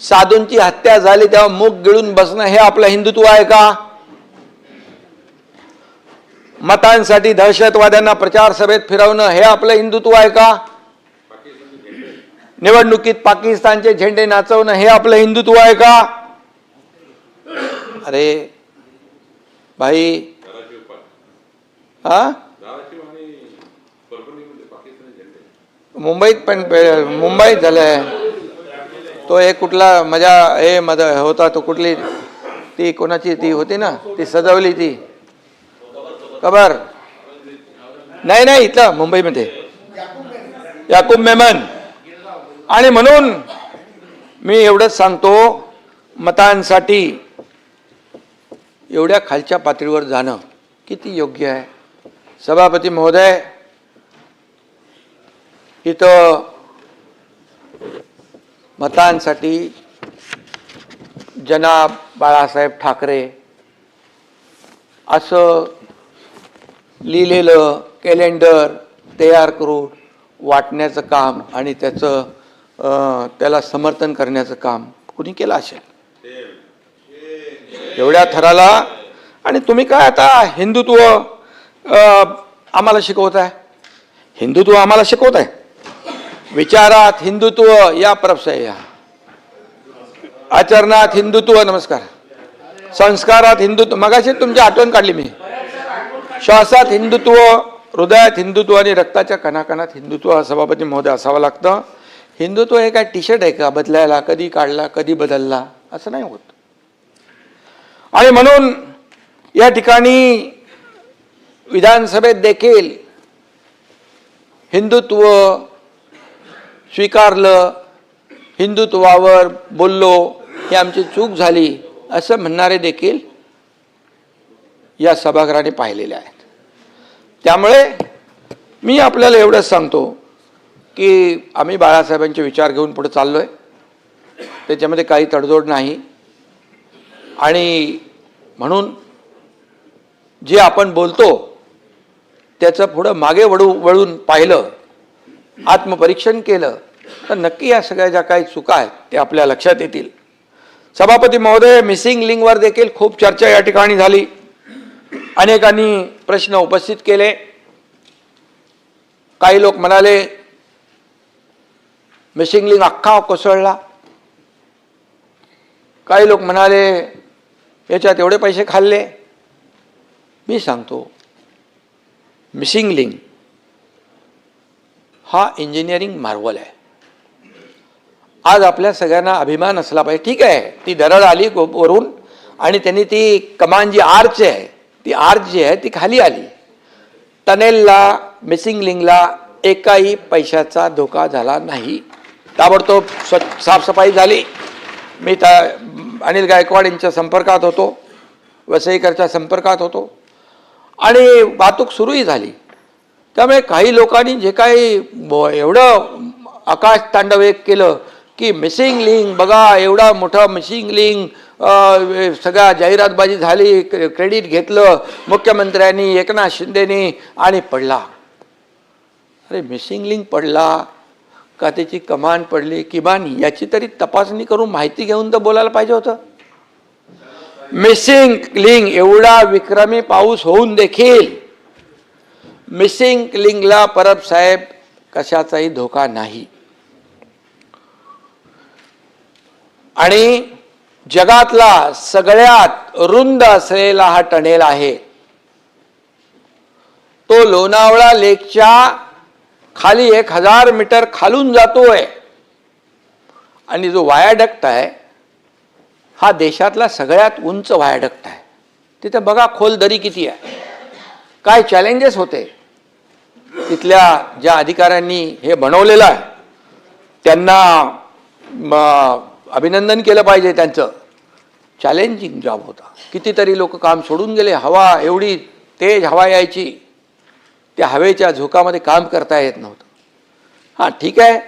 साधूंची हत्या झाली तेव्हा मूग गिळून बसणं हे आपलं हिंदुत्व आहे का? मतांसाठी दहशतवाद्यांना प्रचार सभेत फिरवणं हे आपलं हिंदुत्व आहे का? निवडणुकीत पाकिस्तानचे झेंडे नाचवणं हे आपलं हिंदुत्व आहे का? अरे भाई, हा, मुंबईत पण मुंबईत झालंय. तो एक कुठला मजा हे होता तो, कुठली ती कोणाची ती होती ना, ती सजवली ती खबर नाही नाही, इथलं मुंबईमध्ये याकूब मेमन. आणि म्हणून मी एवढंच सांगतो, मतांसाठी एवढ्या खालच्या पातळीवर जाणं किती योग्य आहे? सभापती महोदय, इथं मतांसाठी जनाब बाळासाहेब ठाकरे असं लिहिलेलं कॅलेंडर तयार करून वाटण्याचं काम आणि त्याला समर्थन करण्याचं काम कुणी केलं असेल एवढ्या थराला? आणि तुम्ही काय आता हिंदुत्व आम्हाला शिकवताय? हिंदुत्व आम्हाला शिकवताय? विचारात हिंदुत्व या प्रभसे या, आचरणात हिंदुत्व, नमस्कार, संस्कारात हिंदुत्व, मगाशी तुमची आठवण काढली मी, श्वासात हिंदुत्व, हृदयात हिंदुत्व आणि रक्ताच्या कणाकणात हिंदुत्व. सभापती महोदय असावं लागतं. हिंदुत्व हे काय टी शर्ट आहे का बदलायला? कधी काढला कधी बदलला असं नाही होत. आणि म्हणून या ठिकाणी विधानसभेत देखील हिंदुत्व स्वीकारलं, हिंदुत्वावर बोललो, ही आमची चूक झाली असं म्हणणारे देखील या सभागृहाने पाहिलेले आहेत. त्यामुळे मी आपल्याला एवढंच सांगतो की आम्ही बाळासाहेबांचे विचार घेऊन पुढे चाललोय, त्याच्यामध्ये काही तडजोड नाही. आणि म्हणून जे आपण बोलतो त्याचं पुढं मागे वळून पाहिलं, आत्मपरीक्षण केलं तर नक्की या सगळ्या ज्या काही चुका आहेत ते आपल्या लक्षात येतील. सभापती महोदय, मिसिंग लिंकवर देखील खूप चर्चा या ठिकाणी झाली. अनेकांनी प्रश्न उपस्थित केले. काही लोक म्हणाले मिसिंग लिंक अख्खा कोसळला. काही लोक म्हणाले याच्यात एवढे पैसे खाल्ले. मी सांगतो, मिसिंग लिंक हा इंजिनिअरिंग मार्वल आहे. आज आपल्या सगळ्यांना अभिमान असला पाहिजे. ठीक आहे, ती दरड आली वरून आणि त्यांनी ती कमान जी आर्च आहे ती आर्च जी आहे ती खाली आली. टनेलला मिसिंग लिंकला एकाही पैशाचा धोका झाला नाही. ताबडतोब साफसफाई झाली. मी अनिल गायकवाड यांच्या संपर्कात होतो, वसईकरच्या संपर्कात होतो आणि वाहतूक सुरूही झाली. त्यामुळे काही लोकांनी जे काही एवढं आकाश तांडव एक केलं की मिसिंग लिंक बघा, एवढा मोठा मिसिंग लिंक, सगळ्या जाहिरातबाजी झाली, क्रेडिट घेतलं मुख्यमंत्र्यांनी, एकनाथ शिंदेनी आणि पडला. अरे मिसिंग लिंक पडला का त्याची कमान पडली, किमान याची तरी तपासणी करून माहिती घेऊन तर बोलायला पाहिजे होतं. मिसिंग लिंक एवढा विक्रमी पाऊस होऊन देखील मिसिंग लिंकला परब साहेब कशाचाही धोका नाही. आणि जगातला सगळ्यात रुंद असलेला हा टनेल आहे. तो लोणावळा लेकच्या खाली 1000 मीटर खालून जातोय. आणि जो वायाडक्ट आहे हा देशातला सगळ्यात उंच वायाडक्ट आहे. तिथे बघा खोल दरी किती आहे, काय चॅलेंजेस होते. तिथल्या ज्या अधिकाऱ्यांनी हे बनवलेलं आहे त्यांना अभिनंदन केलं पाहिजे. त्यांचं चॅलेंजिंग जॉब होता. कितीतरी लोक काम सोडून गेले. हवा एवढी तेज हवा यायची, त्या हवेच्या झोकामध्ये काम करता येत नव्हतं. हां ठीक आहे,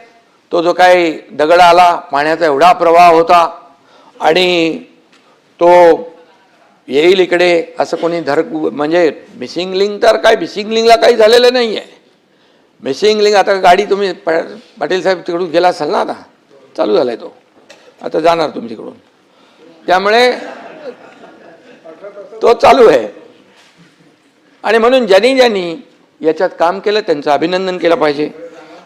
तो जो काही दगड आला, पाण्याचा एवढा प्रवाह होता आणि तो येईल इकडे असं कोणी म्हणजे मिसिंग लिंक तर काय, मिसिंग लिंकला काही झालेलं नाही आहे. मिसिंग लिंक आता गाडी तुम्ही पाटील साहेब तिकडून गेला असाल ना, आता चालू झालाय तो, आता जाणार तुम्ही तिकडून, त्यामुळे तो चालू आहे. आणि म्हणून ज्यांनी याच्यात काम केलं त्यांचं अभिनंदन केलं पाहिजे.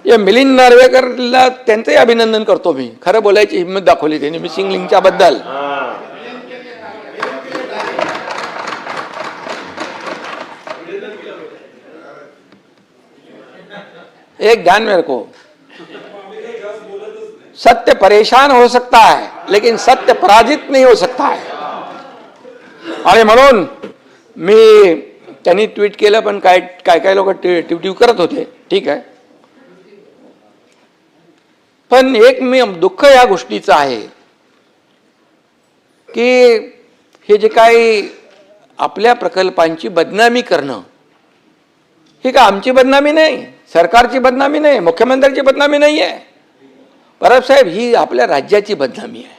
या मिलिंद नार्वेकरला त्यांचंही अभिनंदन करतो मी. खरं बोलायची हिंमत दाखवली त्यांनी मिसिंग लिंकच्या बद्दल. एक ध्यान में रखो, सत्य परेशान हो सकता है लेकिन सत्य पराजित नहीं हो सकता है. आणि म्हणून मी त्यांनी ट्विट केलं, पण काय लोक ट्विट करत होते, ठीक आहे. पण एक मी दुःख या गोष्टीचं आहे की हे जे काही आपल्या प्रकल्पांची बदनामी करणं, ही का आमची बदनामी नाही, सरकारची बदनामी नाही, मुख्यमंत्र्यांची बदनामी नाही आहे. परब साहेब, ही आपल्या राज्याची बदनामी आहे.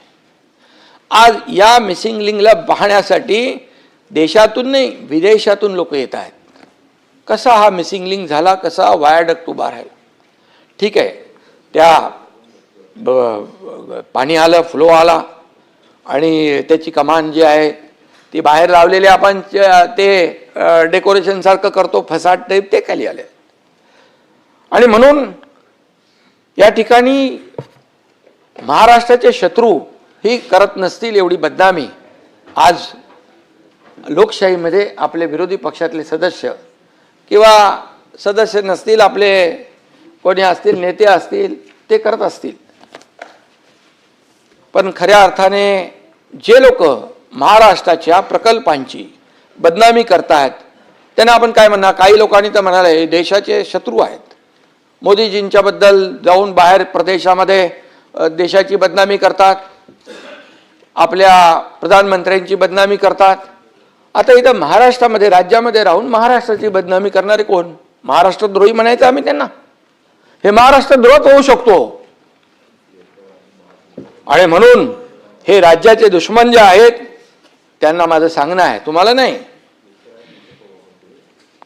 आज या मिसिंग लिंकला पाहण्यासाठी देशातून नाही विदेशातून लोक येत आहेत. कसा हा मिसिंग लिंक झाला, कसा वायाडक्ट उभा राहिला. ठीक आहे, त्या पाणी आलं, फ्लो आला आणि त्याची कमान जी आहे ती बाहेर लावलेली आपण ते डेकोरेशन सारखं करतो, फसाड टाईप, ते खाली आले. आणि म्हणून या ठिकाणी महाराष्ट्राचे शत्रू ही करत नसतील एवढी बदनामी आज लोकशाहीमध्ये आपले विरोधी पक्षातले सदस्य किंवा सदस्य नसतील, आपले कोणी असतील, नेते असतील, ते करत असतील. पण खऱ्या अर्थाने जे लोक महाराष्ट्राच्या प्रकल्पांची बदनामी करतायत त्यांना आपण काय म्हणणार. काही लोकांनी तर म्हणाले हे देशाचे शत्रू आहेत. मोदीजींच्या बद्दल जाऊन बाहेर प्रदेशामध्ये देशाची बदनामी करतात, आपल्या प्रधानमंत्र्यांची बदनामी करतात. आता इथं महाराष्ट्रामध्ये, राज्यामध्ये राहून महाराष्ट्राची बदनामी करणारे कोण? महाराष्ट्रद्रोही म्हणायचं आम्ही त्यांना? हे महाराष्ट्रद्रोहच होऊ शकतो. आणि म्हणून हे राज्याचे दुश्मन जे आहेत त्यांना माझं सांगणं आहे, तुम्हाला नाही,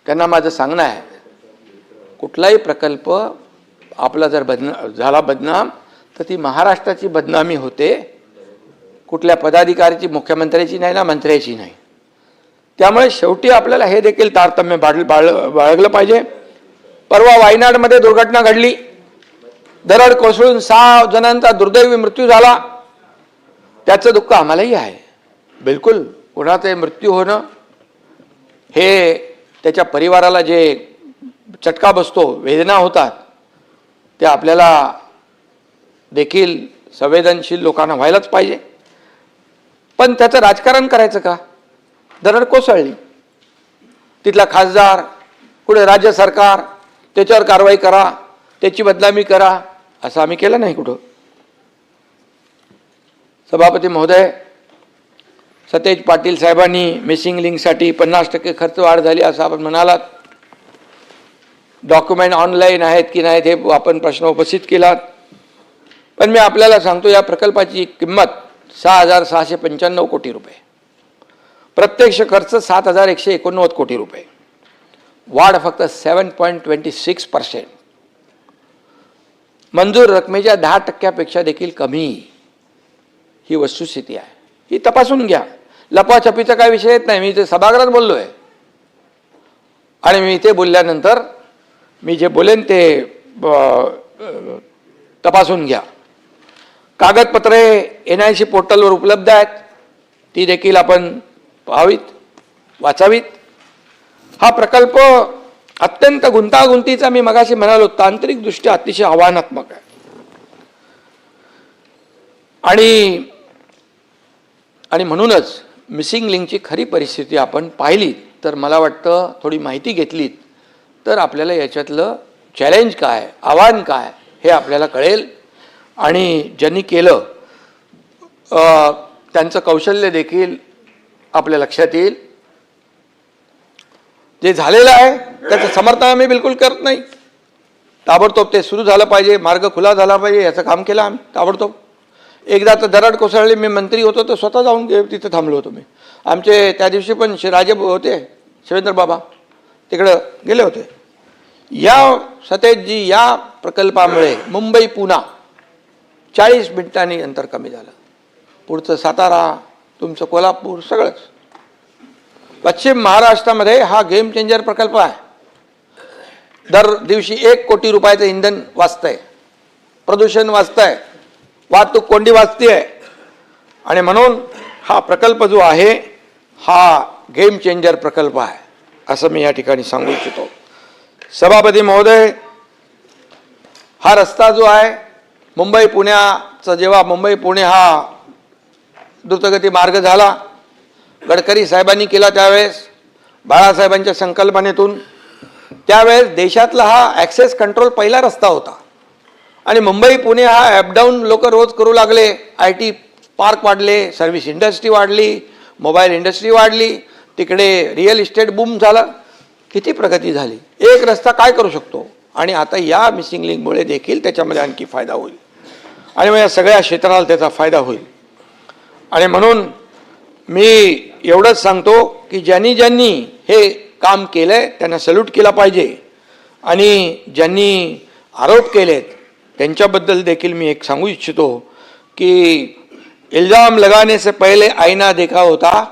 त्यांना माझं सांगणं आहे, कुठलाही प्रकल्प आपला जर झाला बदनाम तर ती महाराष्ट्राची बदनामी होते, कुठल्या पदाधिकाऱ्याची, मुख्यमंत्र्याची नाही ना, मंत्र्याची नाही. त्यामुळे शेवटी आपल्याला हे देखील तारतम्य बाळगलं पाहिजे. परवा वायनाडमध्ये दुर्घटना घडली, दरड कोसळून 6 जणांचा दुर्दैवी मृत्यू झाला. त्याचं दुःख आम्हालाही आहे. बिलकुल कोणाचे मृत्यू होणं हे त्याच्या परिवाराला जे चटका बसतो, वेदना होतात, ते आपल्याला देखील संवेदनशील लोकांना व्हायलाच पाहिजे. पण त्याचं राजकारण करायचं का? दरड कोसळली, तिथला खासदार, पुढे राज्य सरकार, त्याच्यावर कारवाई करा, त्याची बदनामी करा, असं आम्ही केलं नाही कुठं. सभापती महोदय, सतेज पाटील साहेबांनी मिसिंग लिंकसाठी 50% खर्च वाढ झाली असं आपण म्हणालात. डॉक्युमेंट ऑनलाईन आहेत की नाहीत हे आपण प्रश्न उपस्थित केलात. पण मी आपल्याला सांगतो, या प्रकल्पाची किंमत 6,695 कोटी रुपये, प्रत्यक्ष खर्च 7,189 कोटी रुपये, वाढ फक्त 7.26%, मंजूर रकमेच्या 10% देखील कमी. ही वस्तुस्थिती आहे, ही तपासून घ्या. लपाछपीचा काय विषय येत नाही. मी इथे सभागृहात बोललोय आणि मी इथे बोलल्यानंतर मी जे बोलेन ते तपासून घ्या. कागदपत्रे NIC पोर्टलवर उपलब्ध आहेत, ती देखील आपण पाहावीत, वाचावीत. हा प्रकल्प अत्यंत गुंतागुंतीचा, मी मगाशी म्हणालो, तांत्रिकदृष्ट्या अतिशय आव्हानात्मक आहे. आणि म्हणूनच मिसिंग लिंकची खरी परिस्थिती आपण पाहिली तर मला वाटतं, थोडी माहिती घेतलीत तर आपल्याला याच्यातलं चॅलेंज काय, आव्हान काय हे आपल्याला कळेल. आणि ज्यांनी केलं त्यांचं कौशल्य देखील आपल्या लक्षात येईल. जे झालेलं आहे त्याचं समर्थन आम्ही बिलकुल करत नाही. ताबडतोब ते सुरू झालं पाहिजे, मार्ग खुला झाला पाहिजे, याचं काम केलं आम्ही ताबडतोब. एकदा तर दरड कोसळली, मी मंत्री होतो तर स्वतः जाऊन तिथे थांबलो होतो मी. आमचे त्या दिवशी पण राजे होते, शिवेंद्र बाबा तिकडं गेले होते. या सतेजजी, या प्रकल्पामुळे मुंबई पुणा 40 मिनिटांनी अंतर कमी झालं. पुढचं सातारा, तुमचं कोल्हापूर, सगळंच. पश्चिम महाराष्ट्रामध्ये हा गेम चेंजर प्रकल्प आहे. दर दिवशी 1 कोटी रुपयाचं इंधन वाचतंय, प्रदूषण वाचतंय, वाहतूक कोंडी वाचते. आणि म्हणून हा प्रकल्प जो आहे हा गेम चेंजर प्रकल्प आहे असं मी या ठिकाणी सांगू इच्छितो. सभापती महोदय, हा रस्ता जो आहे मुंबई पुण्याचा, जेव्हा मुंबई पुणे हा द्रुतगती मार्ग झाला, गडकरी साहेबांनी केला त्यावेळेस, बाळासाहेबांच्या संकल्पनेतून, त्यावेळेस देशातला हा ॲक्सेस कंट्रोल पहिला रस्ता होता. आणि मुंबई पुणे हा ॲपडाऊन लोक रोज करू लागले. IT पार्क वाढले, सर्व्हिस इंडस्ट्री वाढली, मोबाईल इंडस्ट्री वाढली, तिकडे रिअल इस्टेट बूम झाला, किती प्रगती झाली. एक रस्ता काय करू शकतो. आणि आता या मिसिंग लिंकमुळे देखील त्याच्यामध्ये आणखी फायदा होईल आणि मग या सगळ्या क्षेत्राला त्याचा फायदा होईल. आणि म्हणून मी एवढंच सांगतो की ज्यांनी हे काम केलंय त्यांना सल्यूट केला पाहिजे. आणि ज्यांनी आरोप केलेत त्यांच्याबद्दल देखील मी एक सांगू इच्छितो की इल्ज़ाम लगाने से पहले आईना देखा होता,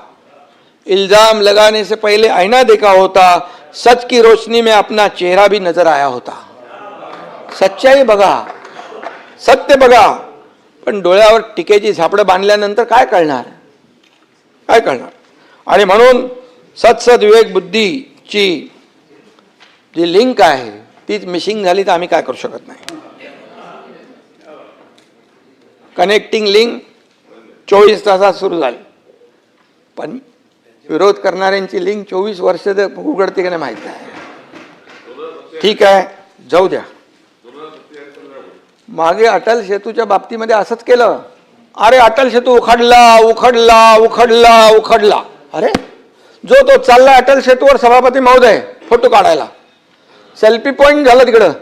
इल्ज़ाम लगाने से पहले आईना देखा होता, सच की रोशनी में अपना चेहरा भी नजर आया होता. सच्चाई बघा, सत्य बघा, पण डोळ्यावर टिकेची झापडं बांधल्यानंतर काय कळणार, काय कळणार. आणि म्हणून सत्सद विवेक बुद्धीची जी लिंक आहे तीच मिसिंग झाली तर आम्ही काय करू शकत नाही. कनेक्टिंग लिंक 24 तासात सुरू झाली, पण विरोध करणाऱ्यांची लिंक 24 वर्ष उघडते की नाही माहीत नाही. ठीक आहे, जाऊ द्या. मागे अटल सेतूच्या बाबतीमध्ये असंच केलं. अरे अटल सेतू उखडला उखडला उखडला उखडला. अरे जो तो चालला अटल सेतूवर सभापती महोदय फोटो काढायला, सेल्फी पॉइंट झालं तिकडं.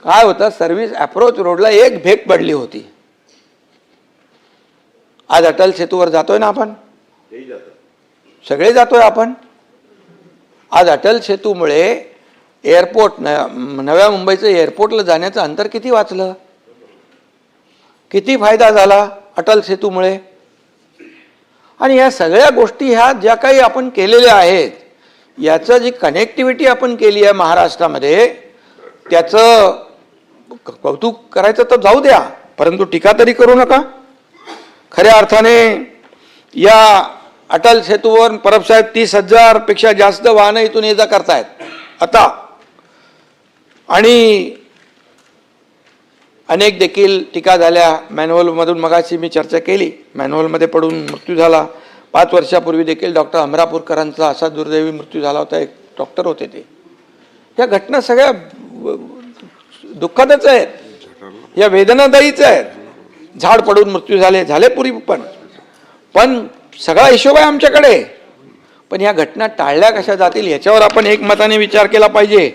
काय होतं, सर्व्हिस अप्रोच रोडला एक भेग पडली होती. आज अटल सेतूवर जातोय ना आपण, सगळे जातोय आपण. आज अटल सेतूमुळे एअरपोर्ट, नव्या मुंबईचं एअरपोर्टला जाण्याचं अंतर किती वाचलं, किती फायदा झाला अटल सेतूमुळे. आणि या सगळ्या गोष्टी ह्या ज्या काही आपण केलेल्या आहेत, याचं जी कनेक्टिव्हिटी आपण केली आहे महाराष्ट्रामध्ये, त्याचं कौतुक करायचं तर जाऊ द्या, परंतु टीका तरी करू नका. खऱ्या अर्थाने या अटल सेतूवर परबसाहेब 30,000 पेक्षा जास्त वाहनं इथून ये जा करतायत आता. आणि अनेक देखील टीका झाल्या. मॅन्युअलमधून मगाशी मी चर्चा केली, मॅन्युअलमध्ये पडून मृत्यू झाला. 5 वर्षापूर्वी देखील डॉक्टर अमरापूरकरांचा असा दुर्दैवी मृत्यू झाला होता. एक डॉक्टर होते ते. या घटना सगळ्या दुःखदच आहेत, या वेदनादायीच आहेत. झाड पडून मृत्यू झाले पूर्वी, पण सगळा हिशोब आहे आमच्याकडे. पण या घटना टाळल्या कशा जातील याच्यावर आपण एकमताने विचार केला पाहिजे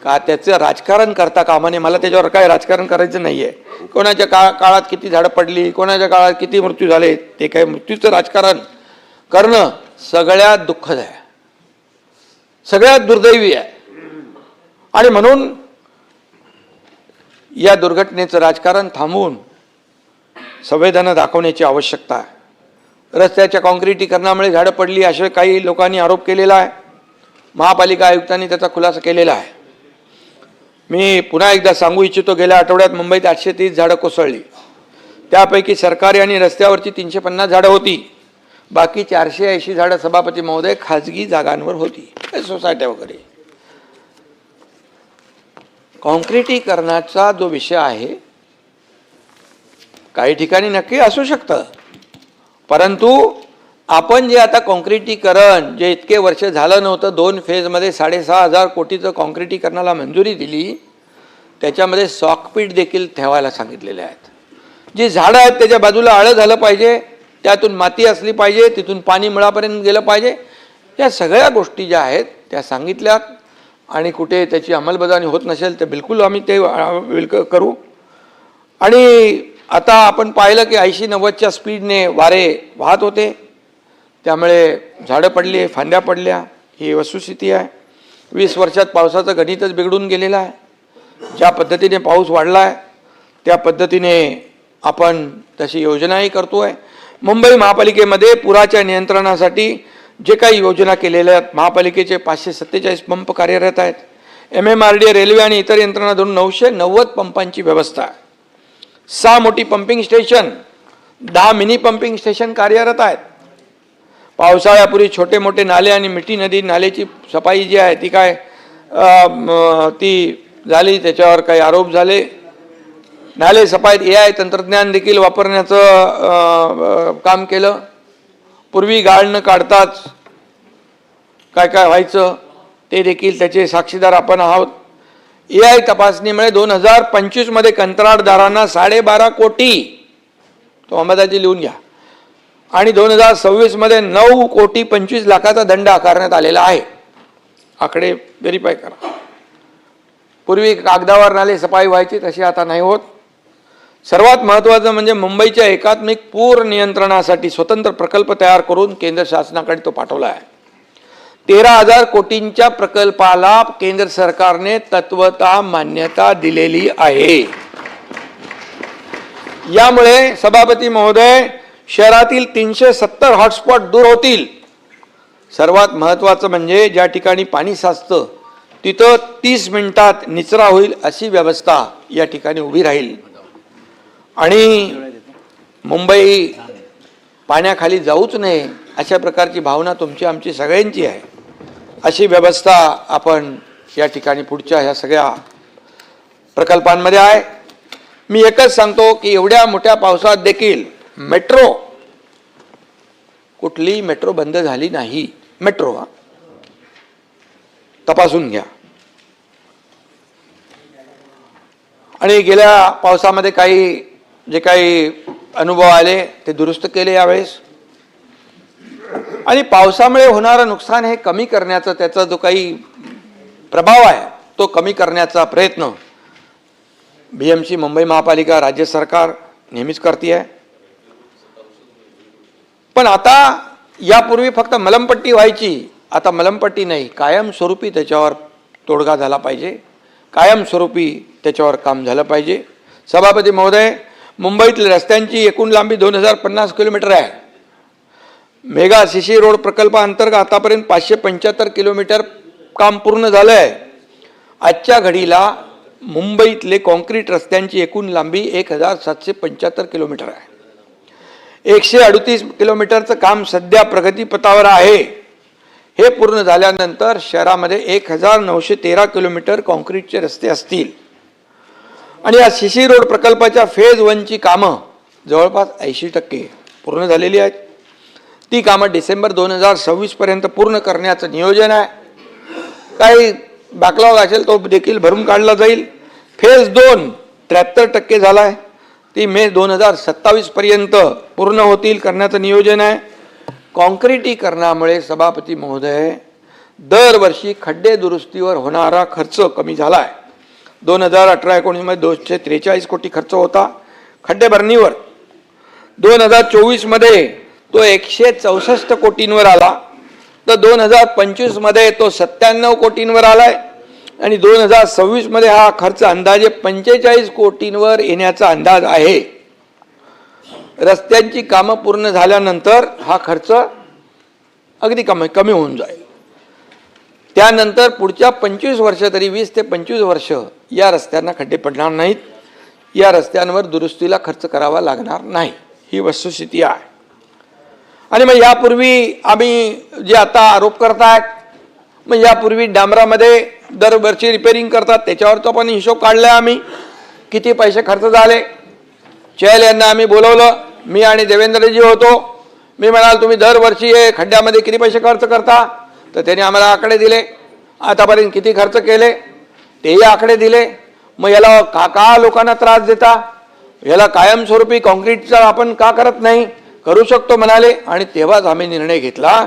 का त्याचं राजकारण करता कामा नये. मला त्याच्यावर काय राजकारण करायचं नाही आहे. कोणाच्या काळात किती झाडं पडली, कोणाच्या काळात किती मृत्यू झाले, ते काय मृत्यूचं राजकारण करणं सगळ्यात दुःखद आहे, सगळ्यात दुर्दैवी आहे. आणि म्हणून या दुर्घटनेचं राजकारण थांबवून संवेदना दाखवण्याची आवश्यकता आहे. रस्त्याच्या काँक्रिटीकरणामुळे झाडं पडली असे काही लोकांनी आरोप केलेला आहे. महापालिका आयुक्तांनी त्याचा खुलासा केलेला आहे. मी पुन्हा एकदा सांगू इच्छितो, गेल्या आठवड्यात मुंबईत 830 झाडं कोसळली. त्यापैकी सरकारी आणि रस्त्यावरची 350 झाडं होती. बाकी 480 झाडं सभापती महोदय खाजगी जागांवर होती, सोसायट्या वगैरे. काँक्रिटीकरणाचा जो विषय आहे काही ठिकाणी नक्की असू शकतं, परंतु आपण जे आता काँक्रिटीकरण जे इतके वर्ष झालं नव्हतं, 2 फेजमध्ये 6,500 कोटीचं काँक्रिटीकरणाला मंजुरी दिली, त्याच्यामध्ये सॉकपीट देखील ठेवायला सांगितलेले आहेत. जी झाडं आहेत त्याच्या बाजूला आळं झालं पाहिजे, त्यातून माती असली पाहिजे, तिथून पाणी मुळापर्यंत गेलं पाहिजे. या सगळ्या गोष्टी ज्या आहेत त्या सांगितल्यात. आणि कुठे त्याची अंमलबजावणी होत नसेल तर बिलकुल आम्ही ते करू. आणि आता आपण पाहिलं की 80-90च्या स्पीडने वारे वाहत होते, त्यामुळे झाडं पडली, फांद्या पडल्या. ही वस्तुस्थिती आहे. 20 वर्षात पावसाचं गणितच बिघडून गेलेलं आहे. ज्या पद्धतीने पाऊस वाढला आहे त्या पद्धतीने आपण तशी योजनाही करतो आहे. मुंबई महापालिकेमध्ये पुराच्या नियंत्रणासाठी जे काही योजना केलेल्या आहेत, महापालिकेचे 547 पंप कार्यरत आहेत. MMRDA, रेल्वे आणि इतर यंत्रणा धरून 990 पंपांची व्यवस्था आहे. 6 मोठी pumping station, 10 mini pumping station कार्यरत आहेत. पावसाळ्यापूर्वी छोटे मोठे नाले आणि मिठी नदी नाल्याची सफाई जी आहे ती काय ती झाली, त्याच्यावर काही आरोप झाले. नाले सफाईत AI तंत्रज्ञान देखील वापरण्याचं काम केलं. पूर्वी गाळ न काढताच काय काय व्हायचं ते देखील त्याचे साक्षीदार आपण आहोत. AI तपासणीमुळे 2025 मध्ये कंत्राटदारांना 12.5 कोटी, तो अंबादाजी लिहून घ्या, आणि 2026 मध्ये 9,25,00,000चा दंड आकारण्यात आलेला आहे. आकडे व्हेरीफाय करा. पूर्वी कागदावर नाले सफाई व्हायची, तशी आता नाही होत. सर्वात महत्त्वाचं म्हणजे मुंबईच्या एकात्मिक पूर नियंत्रणासाठी स्वतंत्र प्रकल्प तयार करून केंद्र शासनाकडे तो पाठवला आहे. 13,000 कोटींच्या प्रकल्पाला केंद्र सरकारने तत्वतः मान्यता दिलेली आहे. यामुळे सभापती महोदय शहरातील 370 हॉटस्पॉट दूर होतील. सर्वात महत्त्वाचं म्हणजे ज्या ठिकाणी पाणी साचतं तिथं 30 मिनिटात निचरा होईल अशी व्यवस्था या ठिकाणी उभी राहील. आणि मुंबई पाण्याखाली जाऊच नये अशा प्रकारची भावना तुमची आमची सगळ्यांची आहे. अशी व्यवस्था आपण या ठिकाणी पुढच्या ह्या सगळ्या प्रकल्पांमध्ये आहे. मी एकच सांगतो की एवढ्या मोठ्या पावसात देखील मेट्रो, कुठली मेट्रो बंद झाली नाही. मेट्रो तपासून घ्या. आणि गेल्या पावसामध्ये जे काही अनुभव आले ते दुरुस्त केले यावेळेस. आणि पावसामुळे होणारं नुकसान हे कमी करण्याचा, त्याचा जो काही प्रभाव आहे तो कमी करण्याचा प्रयत्न BMC, मुंबई महापालिका, राज्य सरकार नेहमीच करते आहे. पण आता यापूर्वी फक्त मलमपट्टी व्हायची, आता मलमपट्टी नाही, कायमस्वरूपी त्याच्यावर तोडगा झाला पाहिजे, कायमस्वरूपी त्याच्यावर काम झालं पाहिजे. सभापती महोदय, मुंबईतील रस्त्यांची एकूण लांबी 2050 किलोमीटर आहे. मेगा CC रोड प्रकल्पाअंतर्गत आतापर्यंत 575 किलोमीटर काम पूर्ण झालं आहे. आजच्या घडीला मुंबईतले कॉन्क्रीट रस्त्यांची एकूण लांबी 1775 किलोमीटर आहे. 138 किलोमीटरचं काम सध्या प्रगतीपथावर आहे. हे पूर्ण झाल्यानंतर शहरामध्ये 1913 किलोमीटर कॉन्क्रीटचे रस्ते असतील. आणि या सीसी रोड प्रकल्पाच्या फेज 1ची कामं जवळपास 80% पूर्ण झालेली आहेत. ती कामं डिसेंबर 2026 पर्यंत पूर्ण करण्याचं नियोजन आहे. काही बॅकलॉग असेल तो देखील भरून काढला जाईल. फेज 2 73% झाला आहे. ती मे 2027 पर्यंत पूर्ण होतील करण्याचं नियोजन आहे. कॉन्क्रिटीकरणामुळे सभापती महोदय दरवर्षी खड्डे दुरुस्तीवर होणारा खर्च कमी झाला आहे. 2018-19 मध्ये 243 कोटी खर्च होता खड्डे भरणीवर. 2024 मध्ये तो 164 कोटींवर आला. तर 2025 मध्ये तो 97 कोटींवर आलाय आणि 2026 मध्ये हा खर्च अंदाजे 45 कोटींवर येण्याचा अंदाज आहे. रस्त्यांची कामं पूर्ण झाल्यानंतर हा खर्च अगदी कमी होऊन जाईल. त्यानंतर पुढच्या 25 वर्ष तरी 20 ते 25 वर्ष या रस्त्यांना खड्डे पडणार नाहीत. या रस्त्यांवर दुरुस्तीला खर्च करावा लागणार नाही. ही वस्तुस्थिती आहे. आणि मग यापूर्वी आम्ही जे आता आरोप करतायत, मग यापूर्वी डांबरामध्ये दरवर्षी रिपेअरिंग करतात त्याच्यावरचा पण हिशोब काढलाय आम्ही. किती पैसे खर्च झाले. चहल यांना आम्ही बोलवलं, मी आणि देवेंद्रजी होतो. मी म्हणाल तुम्ही दरवर्षी हे खड्ड्यामध्ये किती पैसे खर्च करता, तर त्यांनी आम्हाला आकडे दिले. आतापर्यंत किती खर्च केले तेही आकडे दिले. मग याला का लोकांना त्रास देता, याला कायमस्वरूपी कॉन्क्रीटचा आपण का करत नाही, करू शकतो म्हणाले. आणि तेव्हाच आम्ही निर्णय घेतला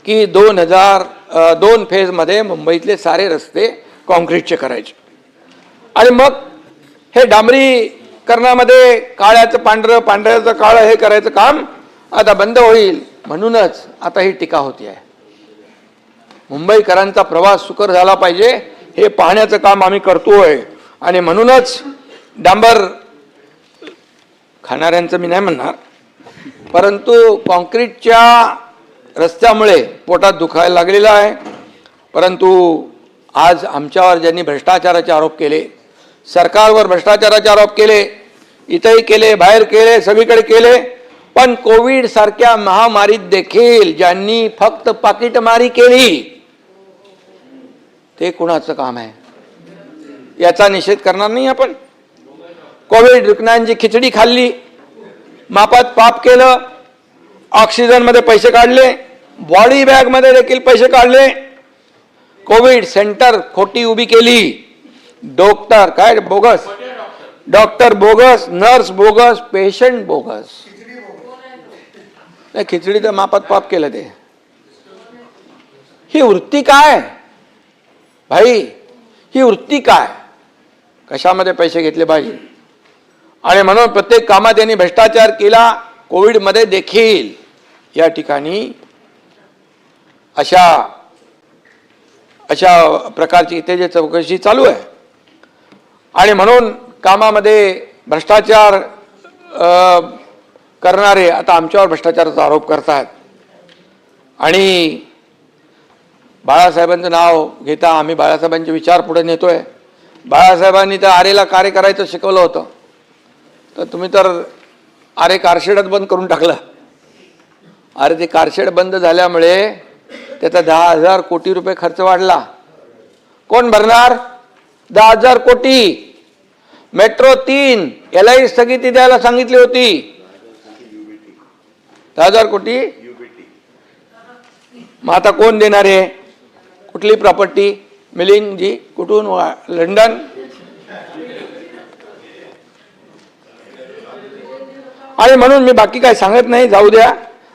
की 2002 फेजमध्ये मुंबईतले सारे रस्ते कॉन्क्रीटचे करायचे. आणि मग हे डांबरीकरणामध्ये काळ्याचं पांढरं पांढऱ्याचं काळं हे करायचं काम आता बंद होईल. म्हणूनच आता ही टीका होती आहे. मुंबईकरांचा प्रवास सुकर झाला पाहिजे हे पाहण्याचं काम आम्ही करतोय. आणि म्हणूनच डांबर खाणाऱ्यांचं मी नाही म्हणणार, परंतु कॉन्क्रीटच्या रस्त्यामुळे पोटात दुखायला लागलेलं आहे. परंतु आज आमच्यावर ज्यांनी भ्रष्टाचाराचे आरोप केले, सरकारवर भ्रष्टाचाराचे आरोप केले, इथेही केले, बाहेर केले, सगळीकडे केले, पण कोविड सारख्या महामारीत देखील ज्यांनी फक्त पाकिटमारी केली ते कुणाचं काम आहे याचा निषेध करणार नाही आपण. कोविड रुग्णांची खिचडी खाल्ली, मापात पाप केलं, ऑक्सिजन मध्ये पैसे काढले, बॉडी बॅग मध्ये देखील पैसे काढले, कोविड सेंटर खोटी उभी केली, डॉक्टर काय bogus, doctor bogus, nurse bogus, patient bogus. नाही खिचडी तर मापात पाप केलं ते. ही वृत्ती काय भाई, ही वृत्ती काय, कशामध्ये पैसे घेतले पाहिजे. आणि म्हणून प्रत्येक कामात यांनी भ्रष्टाचार केला. कोविडमध्ये देखील या ठिकाणी अशा प्रकारची इथे जे चौकशी चालू आहे. आणि म्हणून कामामध्ये भ्रष्टाचार करणारे आता आमच्यावर भ्रष्टाचाराचा आरोप करतात. आणि बाळासाहेबांचं नाव घेता आम्ही बाळासाहेबांचे विचार पुढे नेतोय. बाळासाहेबांनी तर आरेला कार्य करायचं शिकवलं होतं, तर तुम्ही तर आरे कारशेडच बंद करून टाकलं. अरे ते कारशेड बंद झाल्यामुळे त्याचा 10,000 कोटी रुपये खर्च वाढला. कोण भरणार 10,000 कोटी. मेट्रो 3 यालाही स्थगिती द्यायला सांगितली होती. 10,000 कोटी मग आता कोण देणार आहे. कुठली प्रॉपर्टी मिलिंग जी कुठून, लंडन. आणि म्हणून मी बाकी काय सांगत नाही, जाऊ द्या.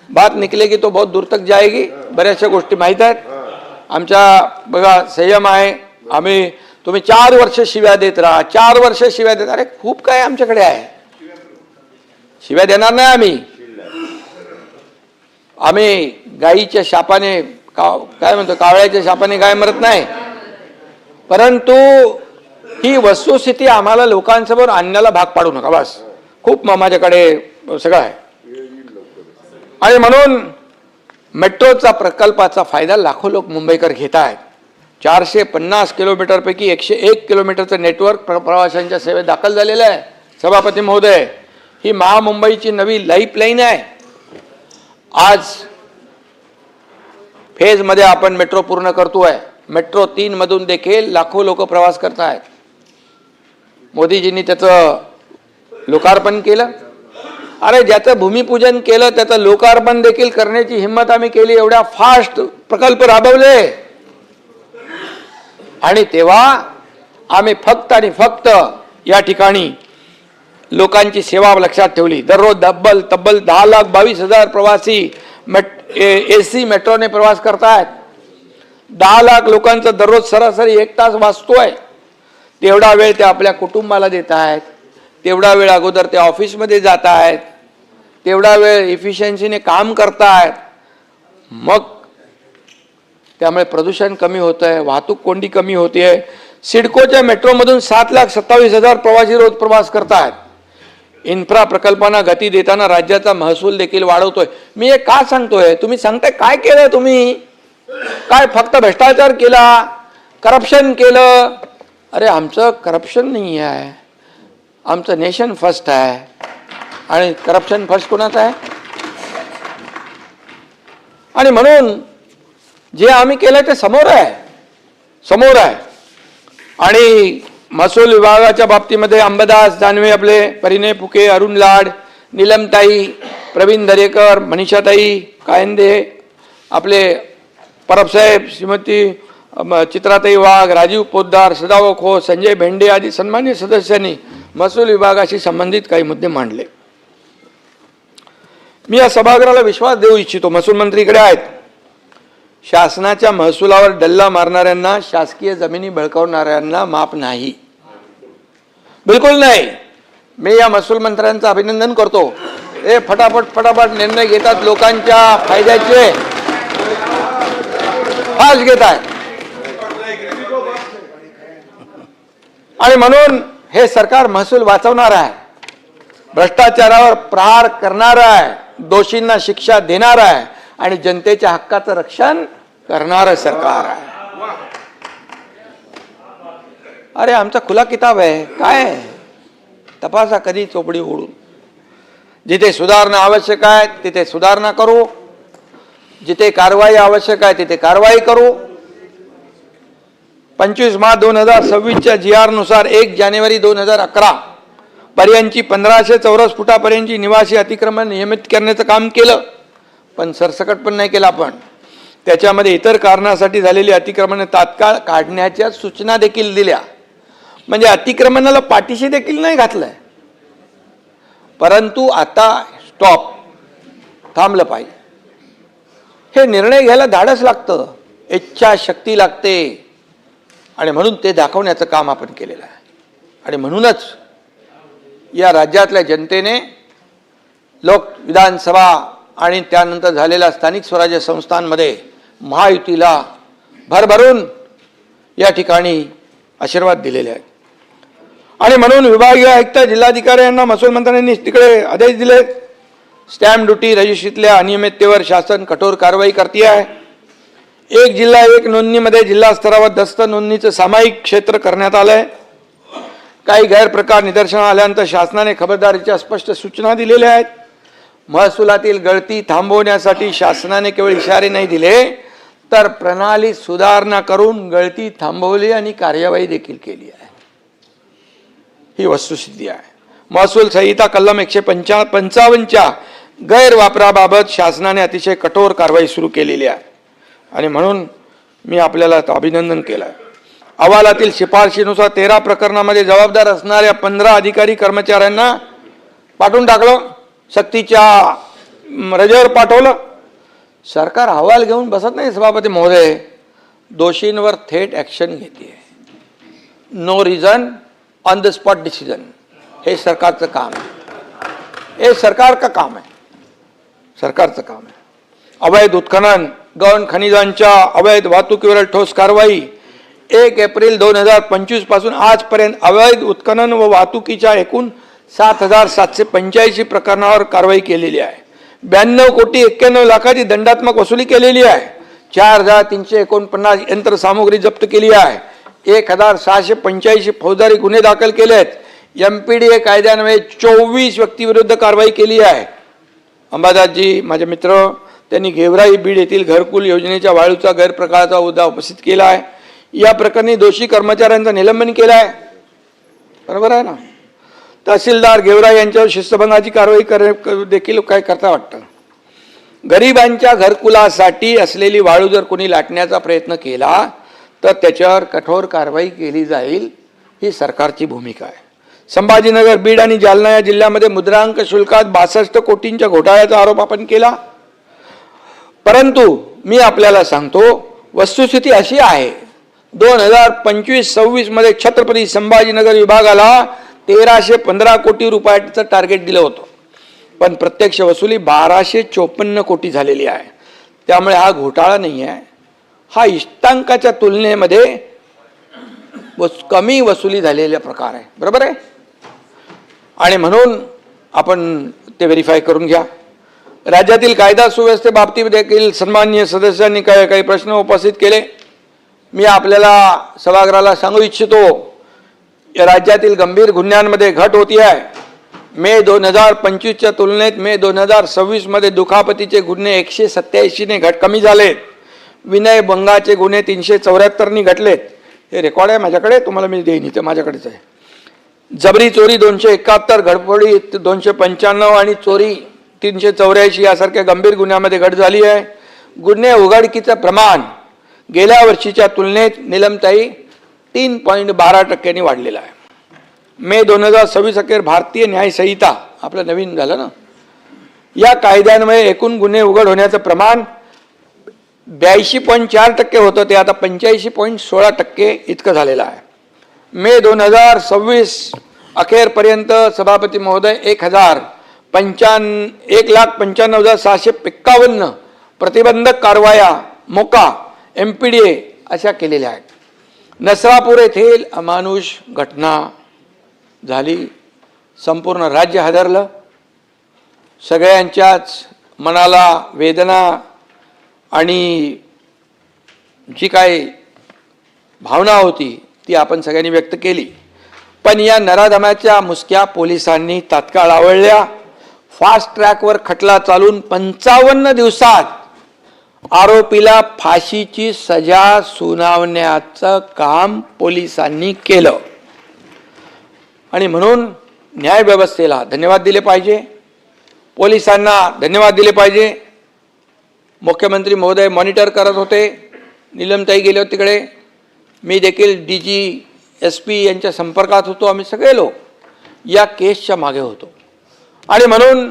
बात निकलेगी तो बहुत दूर तक जाएगी. बऱ्याचशा गोष्टी माहीत आहेत आमच्या. बघा संयम आहे. आम्ही तुम्ही 4 वर्ष शिव्या देत राहा, 4 वर्ष शिव्या देत. अरे खूप काय आमच्याकडे आहे, शिव्या देणार नाही आम्ही. आम्ही गायीच्या शापाने काय म्हणतो, कावळ्याच्या शापाने गाय मरत नाही. परंतु ही वस्तुस्थिती आम्हाला लोकांसमोर आणण्याला भाग पाडू नका बस. खूप माझ्याकडे सगळं आहे. आणि म्हणून मेट्रोचा प्रकल्पाचा फायदा लाखो लोक मुंबईकर घेत आहेत. 450 किलोमीटरपैकी 101 किलोमीटरचं नेटवर्क प्रवाशांच्या सेवेत दाखल झालेलं आहे. सभापती महोदय, ही महामुंबईची नवी लाईफलाईन आहे. आज फेजमध्ये आपण मेट्रो पूर्ण करतोय. मेट्रो 3 मधून देखील लाखो लोक प्रवास करत आहेत. मोदीजींनी त्याचं लोकार्पण केलं. अरे ज्याचं भूमिपूजन केलं त्याचं लोकार्पण देखील करण्याची हिंमत आम्ही केली. एवढ्या फास्ट प्रकल्प राबवले आणि तेव्हा आम्ही फक्त आणि फक्त या ठिकाणी लोकांची सेवा लक्षात ठेवली. दररोज तब्बल 10,22,000 प्रवासी AC मेट्रोने प्रवास करतायत. 10 लाख लोकांचा दररोज सरासरी 1 तास वाचतोय. तेवढा वेळ ते आपल्या कुटुंबाला देत आहेत, तेवढा वेळ अगोदर ते ऑफिसमध्ये जात आहेत, तेवढा वेळ इफिशियन्सीने काम करतायत. मग त्यामुळे प्रदूषण कमी होतंय, वाहतूक कोंडी कमी होतीये. सिडकोच्या मेट्रोमधून 7,27,000 प्रवासी रोज प्रवास करतायत. इन्फ्रा प्रकल्पांना गती देताना राज्याचा महसूल देखील वाढवतोय. मी हे का सांगतोय? तुम्ही सांगताय काय केलं तुम्ही? काय फक्त भ्रष्टाचार केला, करप्शन केलं? अरे आमचं करप्शन नाही आहे, आमचं नेशन फर्स्ट आहे. आणि करप्शन फर्स्ट कोणाचं आहे? आणि म्हणून जे आम्ही केलं ते समोर आहे. आणि महसूल विभागाच्या बाबतीमध्ये अंबादास दानवे, आपले परिणय फुके, अरुण लाड, नीलमताई, प्रवीण दरेकर, मनीषाताई कायंदे, आपले परबसाहेब, श्रीमती चित्राताई वाघ, राजीव पोद्दार, सदाभाऊ खोत, संजय भेंडे आदी सन्मान्य सदस्यांनी महसूल विभागाशी संबंधित काही मुद्दे मांडले. मी या सभागृहाला विश्वास देऊ इच्छितो, महसूल मंत्रीकडे आहेत. शासनाच्या महसुलावर डल्ला मारणाऱ्यांना, शासकीय जमिनी बळकावणाऱ्यांना माफ नाही, बिलकुल नाही. मी या महसूल मंत्र्यांचं अभिनंदन करतो. हे फटाफट निर्णय घेतात, लोकांच्या फायद्याचे फास्ट घेत आहेत. आणि म्हणून हे सरकार महसूल वाचवणार आहे, भ्रष्टाचारावर प्रहार करणार आहे, दोषींना शिक्षा देणार आहे आणि जनतेच्या हक्काचं रक्षण करणारं सरकार आहे. अरे आमचा खुला किताब आहे. काय तपासा कधी चोपडी ओढून. जिथे सुधारणा आवश्यक आहे तिथे सुधारणा करू, जिथे कारवाई आवश्यक आहे तिथे कारवाई करू. 25 मार्च 2026च्या GR नुसार 1 जानेवारी 2011 पर्यंतची 1500 चौरस फुटापर्यंतची निवासी अतिक्रमण नियमित करण्याचं काम केलं, पण सरसकट पण नाही केलं आपण. त्याच्यामध्ये इतर कारणासाठी झालेली अतिक्रमणे तात्काळ काढण्याच्या सूचना देखील दिल्या. म्हणजे अतिक्रमणाला पाठीशी देखील नाही घातलंय. परंतु आता स्टॉप, थांबलं पाहिजे. हे निर्णय घ्यायला धाडस लागतं, इच्छाशक्ती लागते आणि म्हणून ते दाखवण्याचं काम आपण केलेलं आहे. आणि म्हणूनच या राज्यातल्या जनतेने लोक विधानसभा आणि त्यानंतर झालेल्या स्थानिक स्वराज्य संस्थांमध्ये महायुतीला भरभरून या ठिकाणी आशीर्वाद दिलेले आहेत. आणि म्हणून विभागीय आयुक्त, जिल्हाधिकारी यांना महसूल मंत्र्यांनी तिकडे आदेश दिले. स्टॅम्प ड्युटी रजिस्ट्रीतल्या अनियमिततेवर शासन कठोर कारवाई करते आहे. 1 जिल्हा 1 नोंदणीमध्ये जिल्हा स्तरावर दस्त नोंदणीचं सामायिक क्षेत्र करण्यात आलंय. काही गैरप्रकार निदर्शनास आल्यानंतर शासनाने खबरदारीच्या स्पष्ट सूचना दिलेल्या आहेत. महसुलातील गळती थांबवण्यासाठी शासनाने केवळ इशारे नाही दिले, तर प्रणाली सुधारणा करून गळती थांबवली आणि कार्यवाही देखील केली आहे. ही वस्तुस्थिती आहे. महसूल संहिता कलम 155च्या गैरवापराबाबत शासनाने अतिशय कठोर कारवाई सुरू केलेली आहे. आणि म्हणून मी आपल्याला अभिनंदन केलं. अहवालातील शिफारशीनुसार 13 प्रकरणामध्ये जबाबदार असणाऱ्या 15 अधिकारी कर्मचाऱ्यांना पाठवून टाकलं, सक्तीच्या रजेवर पाठवलं. सरकार अहवाल घेऊन बसत नाही सभापती महोदय, दोषींवर थेट ॲक्शन घेते. No reason on the spot decision. हे सरकारचं काम आहे, हे सरकार का काम आहे, सरकारचं काम आहे. अवैध उत्खनन, गौण खनिजांच्या अवैध वाहतुकीवर ठोस कारवाई. 1 एप्रिल 2025 पासून आजपर्यंत अवैध उत्खनन व वाहतुकीच्या एकूण 7,785 प्रकरणावर कारवाई केलेली आहे. 92,91,00,000ची दंडात्मक वसुली केलेली आहे. 4,349 यंत्रसामुग्री जप्त केली आहे. 1,685 फौजदारी गुन्हे दाखल केले आहेत. MPDA कायद्यान्वये 24 व्यक्तीविरुद्ध कारवाई केली आहे. अंबादासजी माझे मित्र, त्यांनी गेवराई बीड येथील घरकुल योजनेच्या वाळूचा गैरप्रकाराचा मुद्दा उपस्थित केला आहे. या प्रकरणी दोषी कर्मचाऱ्यांचं निलंबन केलं आहे. बरोबर आहे ना. तहसीलदार गेवराई यांच्यावर शिस्तभंगाची कारवाई देखील काय करता वाटतं. गरिबांच्या घरकुलासाठी असलेली वाळू जर कोणी लाटण्याचा प्रयत्न केला तर त्याच्यावर कठोर कारवाई केली जाईल, ही सरकारची भूमिका आहे. संभाजीनगर, बीड आणि जालना या जिल्ह्यामध्ये मुद्रांक शुल्कात 62 कोटींच्या घोटाळ्याचा आरोप आपण केला. परंतु मी आपल्याला सांगतो, वस्तुस्थिती अशी आहे, 2025-26 मध्ये छत्रपती संभाजीनगर विभागाला 1315 कोटी रुपयाचं टार्गेट दिलं होतं, पण प्रत्यक्ष वसुली 1254 कोटी झालेली आहे. त्यामुळे हा घोटाळा नाही आहे, हा इष्टांकाच्या तुलनेमध्ये कमी वसुली झालेला प्रकार आहे. बरोबर आहे. आणि म्हणून आपण ते व्हेरीफाय करून घ्या. राज्यातील कायदा सुव्यवस्थेबाबतीत देखील सन्माननीय सदस्यांनी काही प्रश्न उपस्थित केले. मी आपल्याला सभागृहाला सांगू इच्छितो, या राज्यातील गंभीर गुन्ह्यांमध्ये घट होती आहे. मे 2025च्या तुलनेत मे 2026 मध्ये दुखापतीचे गुन्हे 187 ने कमी झालेत. विनयभंगाचे गुन्हे 374 घटलेत. हे रेकॉर्ड आहे माझ्याकडे, तुम्हाला मी देईन, इथे माझ्याकडेच आहे. जबरी चोरी 271, घडफोडी 295 आणि चोरी 384 यासारख्या गंभीर गुन्ह्यामध्ये घट झाली आहे. गुन्हे उघडकीचं प्रमाण गेल्या वर्षीच्या तुलनेत निलमताई 3.12% वाढलेलं आहे. मे 2026 अखेर भारतीय न्याय संहिता आपलं नवीन झालं ना, या कायद्यान्वये एकूण गुन्हे उघड होण्याचं प्रमाण 82.4% होतं, ते आता 85.16% इतकं झालेलं आहे. मे 2026 अखेरपर्यंत सभापती महोदय 1,95,655 प्रतिबंधक कारवाया मोका MPDA अशा केलेल्या आहेत. नसरापूर येथील अमानुष घटना झाली, संपूर्ण राज्य हादरलं. सगळ्यांच्याच मनाला वेदना आणि जी काही भावना होती ती आपण सगळ्यांनी व्यक्त केली. पण या नराधमाच्या मुसक्या पोलिसांनी तात्काळ आवळल्या. फास्ट ट्रॅकवर खटला चालून 55 दिवसात आरोपीला फाशीची सजा सुनावण्याचं काम पोलिसांनी केलं. आणि म्हणून न्याय व्यवस्थेला धन्यवाद दिले पाहिजे, पोलिसांना धन्यवाद दिले पाहिजे. मुख्यमंत्री महोदय मॉनिटर करत होते, निलमताई गेले होते तिकडे, मी देखील DG SP यांच्या संपर्कात होतो. आम्ही सगळे लोक या केसच्या मागे होतो. आणि म्हणून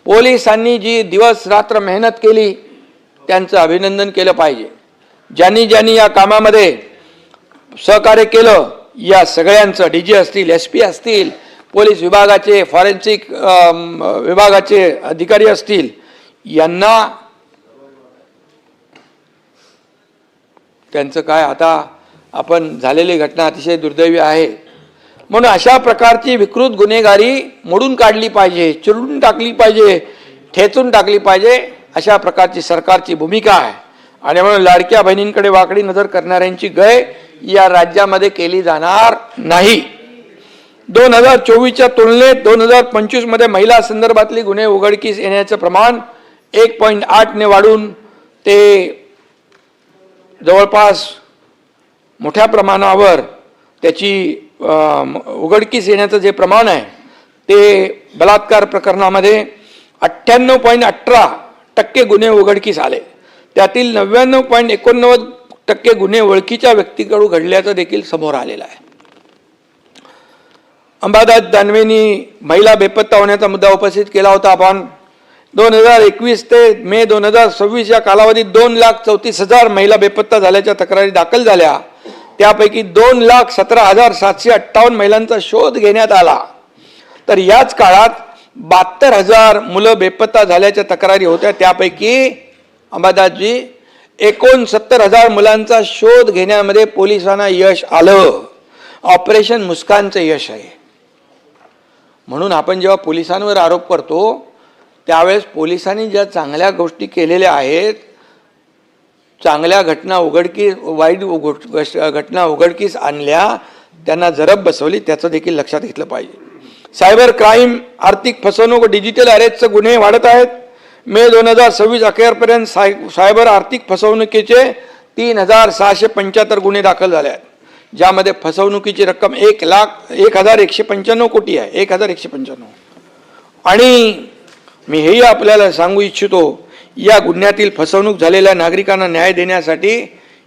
पोलिसांनी जी दिवस रात्र मेहनत केली त्यांचं अभिनंदन केलं पाहिजे. ज्यांनी ज्यांनी या कामामध्ये सहकार्य केलं या सगळ्यांचं, DG असतील, SP असतील, पोलीस विभागाचे, फॉरेन्सिक विभागाचे अधिकारी असतील, यांना त्यांचं काय, आता आपण झालेली घटना अतिशय दुर्दैवी आहे. म्हणून अशा प्रकारची विकृत गुन्हेगारी मोडून काढली पाहिजे, चिरून टाकली पाहिजे, ठेचून टाकली पाहिजे, अशा प्रकारची सरकारची भूमिका आहे. आणि म्हणून लाडक्या बहिणींकडे वाकडी नजर करणाऱ्यांची गय या राज्यामध्ये केली जाणार नाही. 2024च्या तुलनेत 2025 मध्ये महिला संदर्भातली गुन्हे उघडकीस येण्याचं प्रमाण 1.8 ने वाढून ते जवळपास मोठ्या प्रमाणावर त्याची उघडकीस येण्याचं जे प्रमाण आहे ते बलात्कार प्रकरणामध्ये 98.18% गुन्हे उघडकीस आले. त्यातील 99.89% गुन्हे ओळखीच्या व्यक्तीकडून घडल्याचं देखील समोर आलेलं आहे. अंबादास दानवेंनी महिला बेपत्ता होण्याचा मुद्दा उपस्थित केला होता. आपण 2021 ते मे 2026 या कालावधीत 2,34,000 महिला बेपत्ता झाल्याच्या तक्रारी दाखल झाल्या. त्यापैकी 2,17,758 महिलांचा शोध घेण्यात आला. तर याच काळात 72,000 मुलं बेपत्ता झाल्याच्या तक्रारी होत्या. त्यापैकी अंबादासजी 69,000 मुलांचा शोध घेण्यामध्ये पोलिसांना यश आलं. ऑपरेशन मुस्कानचं यश आहे. म्हणून आपण जेव्हा पोलिसांवर आरोप करतो त्यावेळेस पोलिसांनी ज्या चांगल्या गोष्टी केलेल्या आहेत, चांगल्या घटना वाईट घटना उघडकीस आणल्या, त्यांना जरब बसवली, त्याचं देखील लक्षात घेतलं पाहिजे. सायबर क्राईम, आर्थिक फसवणूक व डिजिटल अरेस्टचे गुन्हे वाढत आहेत. मे 2026 अखेरपर्यंत सायबर आर्थिक फसवणुकीचे 3,675 गुन्हे दाखल झाले आहेत. ज्यामध्ये फसवणुकीची रक्कम 1,195 कोटी आहे, 1,195. आणि मी हेही आपल्याला सांगू इच्छितो, या गुन्ह्यातील फसवणूक झालेल्या नागरिकांना न्याय देण्यासाठी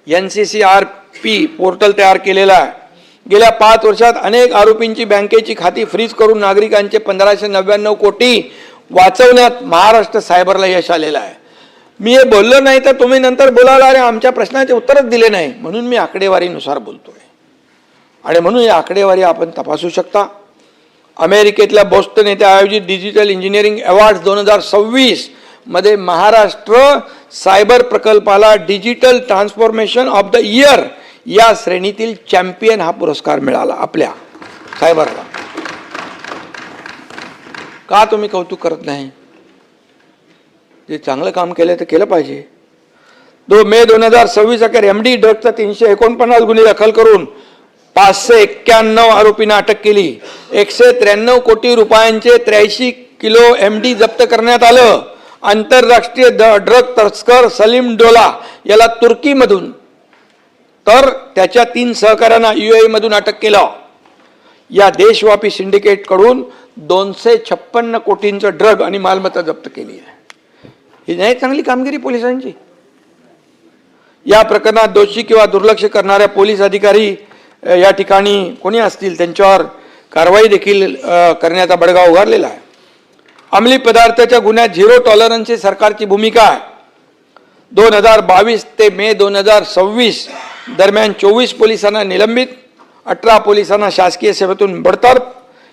NCCRP पोर्टल तयार केलेला आहे. गेल्या 5 वर्षात अनेक आरोपींची बँकेची खाती फ्रीज करून नागरिकांचे 1599 कोटी वाचवण्यात महाराष्ट्र सायबरला यश आलेलं आहे. मी हे बोललो नाही तर तुम्ही नंतर बोलायला अरे आमच्या प्रश्नाचे उत्तरच दिले नाही, म्हणून मी आकडेवारीनुसार बोलतोय. आणि म्हणून ही आकडेवारी आपण तपासू शकता. अमेरिकेतल्या बोस्टन येथे आयोजित डिजिटल इंजिनिअरिंग अवॉर्ड्स 2026 मध्ये महाराष्ट्र सायबर प्रकल्पाला digital transformation of the year या श्रेणीतील चॅम्पियन हा पुरस्कार मिळाला आपल्या सायबरला. का तुम्ही कौतुक करत नाही? जे चांगलं काम केलं ते केलं पाहिजे. मे 2026 अखेर MD ड्रग्जचा 349 गुन्हे दाखल करून 591 आरोपींना अटक केली. 193 कोटी रुपयांचे 83 किलो MD जप्त करण्यात आलं. आंतरराष्ट्रीय ड्रग तस्कर सलीम डोला याला तुर्कीमधून तर त्याच्या 3 सहकाऱ्यांना UAE मधून अटक केलं. या देशव्यापी सिंडिकेटकडून 256 कोटींचं ड्रग आणि मालमत्ता जप्त केली आहे. ही नाही चांगली कामगिरी पोलिसांची. या प्रकरणात दोषी किंवा दुर्लक्ष करणाऱ्या पोलीस अधिकारी या ठिकाणी कोणी असतील त्यांच्यावर कारवाई देखील करण्याचा बडगा उगारलेला आहे. अंमली पदार्थाच्या गुन्ह्यात झिरो टॉलरन्सची सरकारची भूमिका आहे. 2022 ते मे 2026 दरम्यान 24 पोलिसांना निलंबित, 18 पोलिसांना शासकीय सेवेतून बडतर्फ.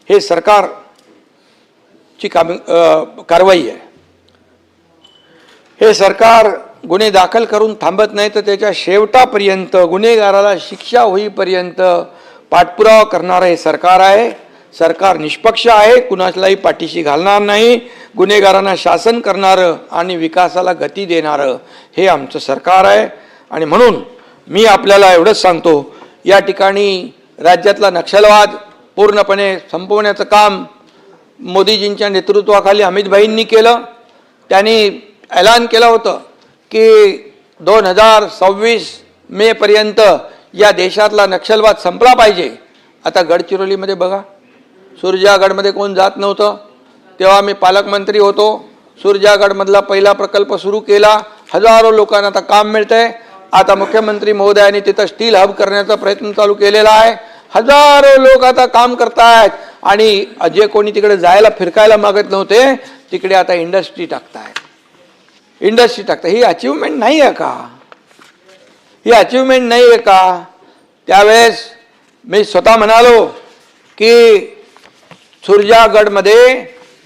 हे सरकारची कारवाई आहे. हे सरकार गुन्हे दाखल करून थांबत नाही तर त्याच्या शेवटापर्यंत गुन्हेगाराला शिक्षा होईपर्यंत पाठपुरावा करणारं हे सरकार आहे. सरकार निष्पक्ष आहे, कुणालाही पाठीशी घालणार नाही. गुन्हेगारांना शासन करणारं आणि विकासाला गती देणारं हे आमचं सरकार आहे. आणि म्हणून मी आपल्याला एवढंच सांगतो, या ठिकाणी राज्यातला नक्षलवाद पूर्णपणे संपवण्याचं काम मोदीजींच्या नेतृत्वाखाली अमित भाईंनी केलं. त्यांनी ऐलान केलं होतं की 2026 मे पर्यंत या देशातला नक्षलवाद संपला पाहिजे. आता गडचिरोलीमध्ये बघा, सुरजागडमध्ये कोण जात नव्हतं, तेव्हा मी पालकमंत्री होतो. सुरजागडमधला पहिला प्रकल्प सुरू केला, हजारो लोकांना आता काम मिळतंय. आता मुख्यमंत्री महोदयांनी तिथं स्टील हब करण्याचा प्रयत्न चालू केलेला आहे. हजारो लोक आता काम करतायत आणि जे कोणी तिकडे जायला फिरकायला मागत नव्हते तिकडे आता इंडस्ट्री टाकतायत. ही अचिव्हमेंट नाही आहे का? ही अचिव्हमेंट नाही आहे का? त्यावेळेस मी स्वतः म्हणालो की सुरजागडमध्ये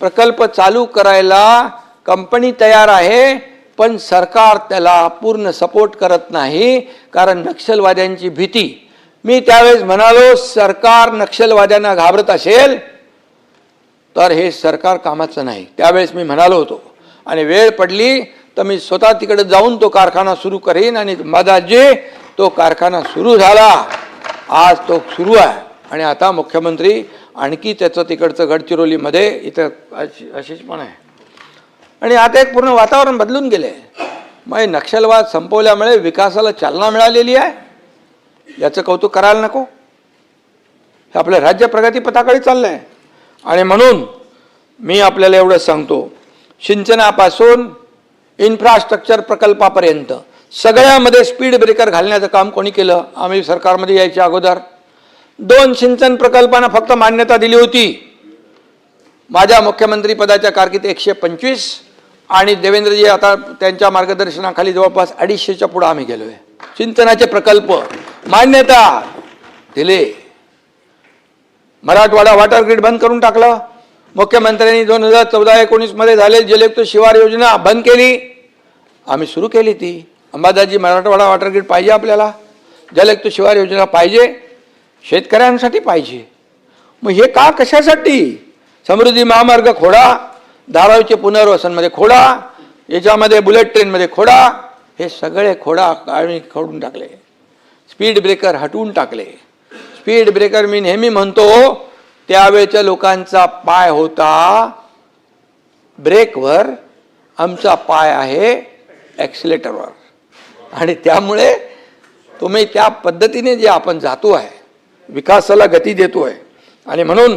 प्रकल्प चालू करायला कंपनी तयार आहे, पण सरकार त्याला पूर्ण सपोर्ट करत नाही, कारण नक्षलवाद्यांची भीती. मी त्यावेळेस म्हणालो, सरकार नक्षलवाद्यांना घाबरत असेल तर हे सरकार कामाचं नाही. त्यावेळेस मी म्हणालो होतो. आणि वेळ पडली तर मी स्वतः तिकडे जाऊन तो कारखाना सुरू करीन. आणि मदाजी तो कारखाना सुरू झाला, आज तो सुरू आहे. आणि आता मुख्यमंत्री आणखी त्याचं तिकडचं गडचिरोलीमध्ये इथं अशीच पण आहे. आणि आता एक पूर्ण वातावरण बदलून गेले. मग नक्षलवाद संपवल्यामुळे विकासाला चालना मिळालेली आहे, याचं कौतुक करायला नको? हे आपलं राज्य प्रगतीपथाकडे चाललं आहे. आणि म्हणून मी आपल्याला एवढं सांगतो, सिंचनापासून इन्फ्रास्ट्रक्चर प्रकल्पापर्यंत सगळ्यामध्ये स्पीड ब्रेकर घालण्याचं काम कोणी केलं? आम्ही सरकारमध्ये यायच्या अगोदर 2 सिंचन प्रकल्पांना फक्त मान्यता दिली होती. माझ्या मुख्यमंत्री पदाच्या कारकिर्दीत 125 आणि देवेंद्रजी आता त्यांच्या मार्गदर्शनाखाली जवळपास 250च्या पुढे आम्ही गेलोय. सिंचनाचे प्रकल्प मान्यता दिले. मराठवाडा वॉटर ग्रीड बंद करून टाकलं. मुख्यमंत्र्यांनी 2014-19 मध्ये झाले जलयुक्त शिवार योजना बंद केली, आम्ही सुरू केली ती. अंबादासजी, मराठवाडा वॉटर ग्रीड पाहिजे आपल्याला, जलयुक्त शिवार योजना पाहिजे, शेतकऱ्यांसाठी पाहिजे. मग हे का, कशासाठी? समृद्धी महामार्ग खोडा, धारावीचे पुनर्वसनमध्ये खोडा, याच्यामध्ये बुलेट ट्रेनमध्ये खोडा, हे सगळे खोडा आम्ही खोडून टाकले. स्पीड ब्रेकर हटवून टाकले. स्पीड ब्रेकर मी नेहमी म्हणतो त्यावेळेच्या लोकांचा पाय होता ब्रेकवर, आमचा पाय आहे ॲक्सिलेटरवर. आणि त्यामुळे तुम्ही त्या पद्धतीने जे आपण जातो आहे विकासाला गती देतोय. आणि म्हणून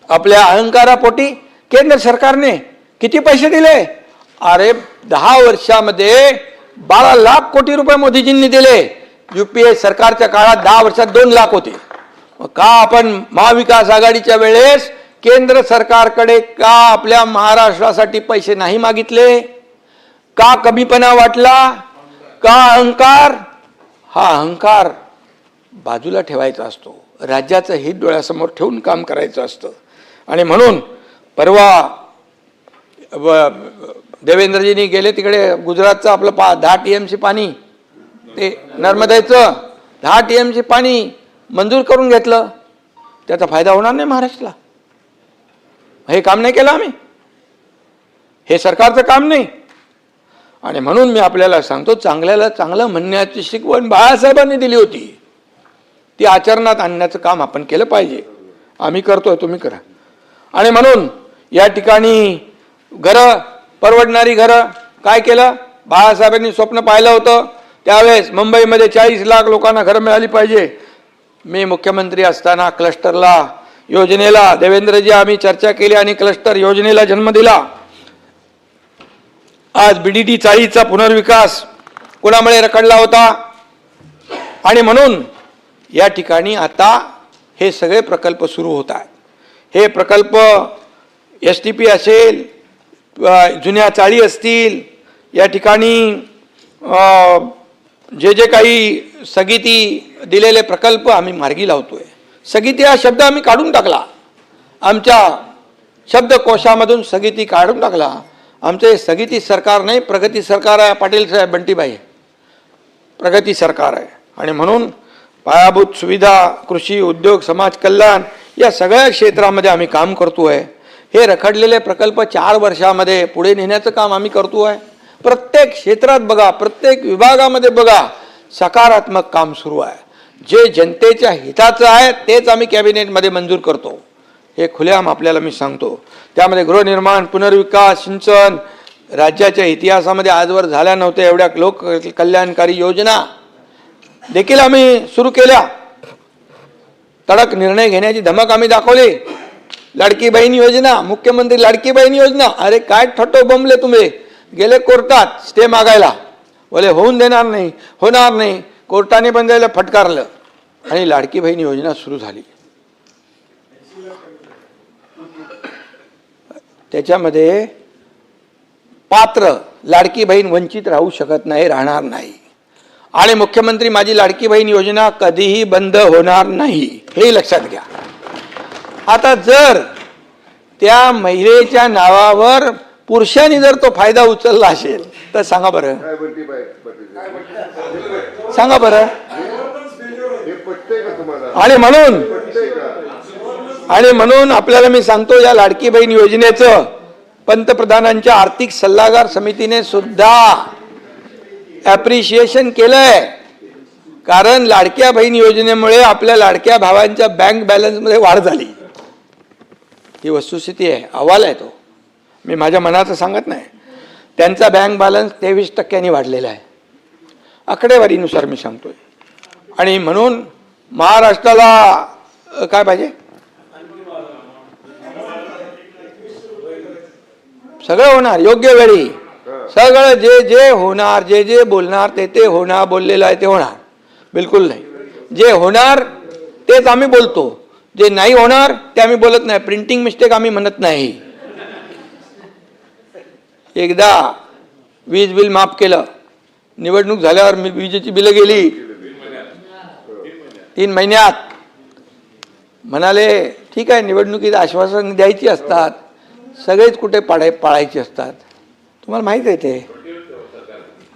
आपल्या अहंकारापोटी केंद्र सरकारने किती पैसे दिले? अरे 10 वर्षामध्ये 12 लाख कोटी रुपये मोदीजींनी दिले. UPA सरकारच्या काळात 10 वर्षात 2 लाख होते. मग का आपण महाविकास आघाडीच्या वेळेस केंद्र सरकारकडे का आपल्या महाराष्ट्रासाठी पैसे नाही मागितले? का कमीपणा वाटला? का अहंकार? हा अहंकार बाजूला ठेवायचा असतो. राज्याचं हित डोळ्यासमोर ठेवून काम करायचं असतं. आणि म्हणून परवा देवेंद्रजींनी गेले तिकडे गुजरातचं आपलं 10 TMC पाणी, ते नर्मदेचं 10 TMC पाणी मंजूर करून घेतलं. त्याचा फायदा होणार नाही महाराष्ट्राला? हे काम नाही केलं आम्ही? हे सरकारचं काम नाही? आणि म्हणून मी आपल्याला सांगतो, चांगल्याला चांगलं म्हणण्याची शिकवण बाळासाहेबांनी दिली होती. ती आचरणात आणण्याचं काम आपण केलं पाहिजे. आम्ही करतोय, तुम्ही करा. आणि म्हणून या ठिकाणी घरं, परवडणारी घरं काय केलं? बाळासाहेबांनी स्वप्न पाहिलं होतं त्यावेळेस मुंबईमध्ये 40 लाख लोकांना घरं मिळाली पाहिजे. मी मुख्यमंत्री असताना क्लस्टरला योजनेला देवेंद्रजी आम्ही चर्चा केली आणि क्लस्टर योजनेला जन्म दिला. आज BDD 40चा पुनर्विकास कोणामुळे रखडला होता? आणि म्हणून या ठिकाणी आता हे सगळे प्रकल्प सुरू होत आहेत. हे प्रकल्प STP असेल, जुन्या चाळी असतील, या ठिकाणी जे जे काही स्थगिती दिलेले प्रकल्प आम्ही मार्गी लावतोय. स्थगिती हा शब्द आम्ही काढून टाकला, आमच्या शब्दकोशामधून स्थगिती काढून टाकला. आमचे स्थगिती सरकार नाही, प्रगती सरकार आहे. पाटील साहेब, बंटीभाई, प्रगती सरकार आहे. आणि म्हणून पायाभूत सुविधा, कृषी, उद्योग, समाज कल्याण या सगळ्या क्षेत्रामध्ये आम्ही काम करतोय. हे रखडलेले प्रकल्प 4 वर्षामध्ये पुढे नेण्याचं काम आम्ही करतोय. प्रत्येक क्षेत्रात बघा, प्रत्येक विभागामध्ये बघा, सकारात्मक काम सुरू आहे. जे जनतेच्या हिताचं आहे तेच आम्ही कॅबिनेटमध्ये मंजूर करतो. हे खुलेआम आपल्याला मी सांगतो. त्यामध्ये गृहनिर्माण, पुनर्विकास, सिंचन, राज्याच्या इतिहासामध्ये आजवर झाल्या नव्हत्या एवढ्या लोक कल्याणकारी योजना देखील आम्ही सुरू केल्या. तडक निर्णय घेण्याची धमक आम्ही दाखवली. लाडकी बहीण योजना, मुख्यमंत्री लाडकी बहीण योजना, अरे काय ठटो बमले तुम्ही. गेले कोर्टात स्टे मागायला, बोले होऊन देणार नाही, होणार नाही. कोर्टाने पण जायला फटकारलं आणि लाडकी बहीण योजना सुरू झाली. त्याच्यामध्ये पात्र लाडकी बहीण वंचित राहू शकत नाही, राहणार नाही. आणि मुख्यमंत्री माझी लाडकी बहीण योजना कधीही बंद होणार नाही, हे लक्षात घ्या. आता जर त्या महिलेच्या नावावर पुरुषांनी जर तो फायदा उचलला असेल तर सांगा बरं, सांगा बरं. आणि म्हणून आपल्याला मी सांगतो, या लाडकी बहीण योजनेचं पंतप्रधानांच्या आर्थिक सल्लागार समितीने सुद्धा ॲप्रिशिएशन केलंय. कारण लाडक्या बहीण योजनेमुळे आपल्या लाडक्या भावांच्या बँक बॅलन्समध्ये वाढ झाली. ही वस्तुस्थिती आहे, अहवाल आहे तो, मी माझ्या मनाचं सांगत नाही. त्यांचा बँक बॅलन्स 23% वाढलेला आहे, आकडेवारीनुसार मी सांगतोय. आणि म्हणून महाराष्ट्राला काय पाहिजे? सगळं होणार योग्य वेळी. सगळं जे जे होणार, जे जे बोलणार ते ते होणार. बोललेलं आहे ते होणार बिलकुल नाही. जे होणार तेच आम्ही बोलतो, जे नाही होणार ते आम्ही बोलत नाही. प्रिंटिंग मिस्टेक आम्ही म्हणत नाही. एकदा वीज बिल माफ केलं, निवडणूक झाल्यावर विजेची बिलं गेली 3 महिन्यात. म्हणाले ठीक आहे, निवडणुकीत आश्वासन द्यायची असतात, सगळेच कुठे पाळायची असतात. तुम्हाला माहित आहे ते,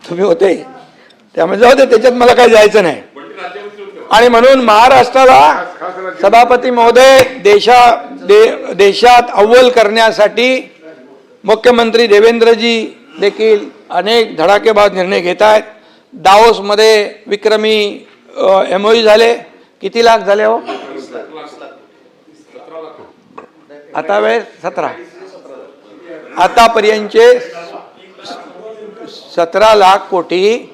तुम्ही होते, त्यामुळे जाऊ दे, त्याच्यात मला काही जायचं नाही. आणि म्हणून महाराष्ट्राला सभापती महोदय देशात अव्वल करण्यासाठी मुख्यमंत्री देवेंद्रजी देखील अनेक धडाकेबाज निर्णय घेत आहेत. दाओसमध्ये विक्रमी MOU झाले. किती लाख झाले हो? आता वेळ 17. आतापर्यंतचे 17 लाख कोटी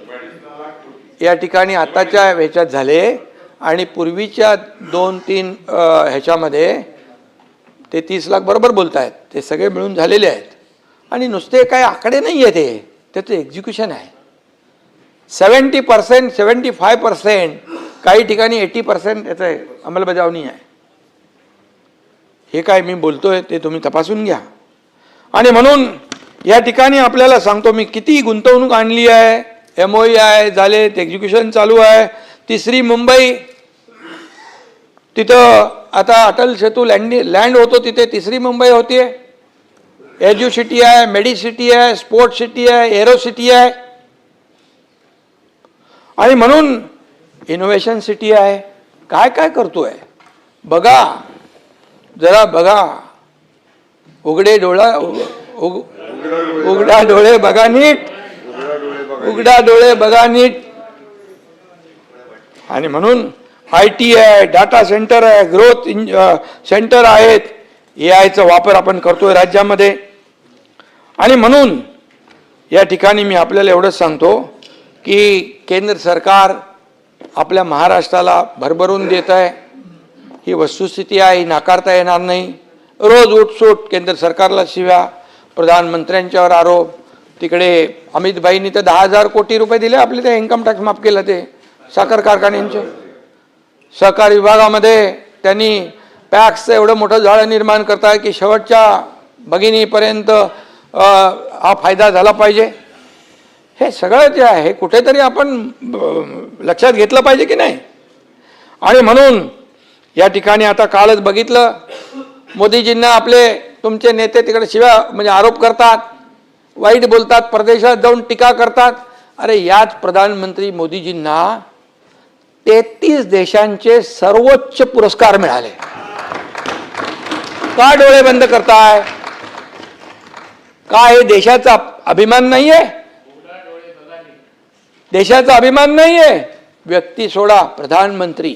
या ठिकाणी आताच्या ह्याच्यात झाले. आणि पूर्वीच्या 2-3 ह्याच्यामध्ये ते 30 लाख बरोबर बोलतायत, ते सगळे मिळून झालेले आहेत. आणि नुसते काय आकडे नाही आहे, ते त्याचं एक्झिक्युशन आहे. 70%, 75%, काही ठिकाणी 80% याचं अंमलबजावणी आहे. हे काय मी बोलतोय ते तुम्ही तपासून घ्या. आणि म्हणून या ठिकाणी आपल्याला सांगतो मी, किती गुंतवणूक आणली आहे, MOU आहे झाले, एक्झिक्युशन चालू आहे. 3री मुंबई, तिथं आता अटल सेतू लँड होतो, तिथे 3री मुंबई होतीये. एज्यू सिटी आहे, मेडी सिटी आहे, स्पोर्ट्स सिटी आहे, एरो सिटी आहे. आणि म्हणून इनोव्हेशन सिटी आहे. काय काय करतोय बघा, जरा बघा. उघडा डोळे बघा नीट, उघडा डोळे बघा नीट. आणि म्हणून IT आहे, डाटा सेंटर आहे, ग्रोथ सेंटर आहेत. AIचा वापर आपण करतोय राज्यामध्ये. आणि म्हणून या ठिकाणी मी आपल्याला एवढंच सांगतो की केंद्र सरकार आपल्या महाराष्ट्राला भरभरून देत आहे. ही वस्तुस्थिती आहे, ही नाकारता येणार नाही. रोज उठसूट केंद्र सरकारला शिव्या, प्रधानमंत्र्यांच्यावर आरोप. तिकडे अमित भाईंनी तर 10,000 कोटी रुपये दिले आपले, ते इन्कम टॅक्स माफ केलं, ते साखर कारखान्यांचे. सहकार विभागामध्ये त्यांनी पॅक्सचं एवढं मोठं जाळं निर्माण करताय की शेवटच्या भगिनीपर्यंत हा फायदा झाला पाहिजे. हे सगळं जे आहे कुठेतरी आपण लक्षात घेतलं पाहिजे की नाही. आणि म्हणून या ठिकाणी आता कालच बघितलं, मोदीजींना आपले तुमचे नेते तिकडे शिव्या म्हणजे आरोप करतात, वाईट बोलतात, परदेशात जाऊन टीका करतात. अरे याच प्रधानमंत्री मोदीजींना 33 देशांचे सर्वोच्च पुरस्कार मिळाले. का डोळे बंद करताय? का हे देशाचा अभिमान नाहीये? देशाचा अभिमान नाहीये? व्यक्ती सोडा, प्रधानमंत्री.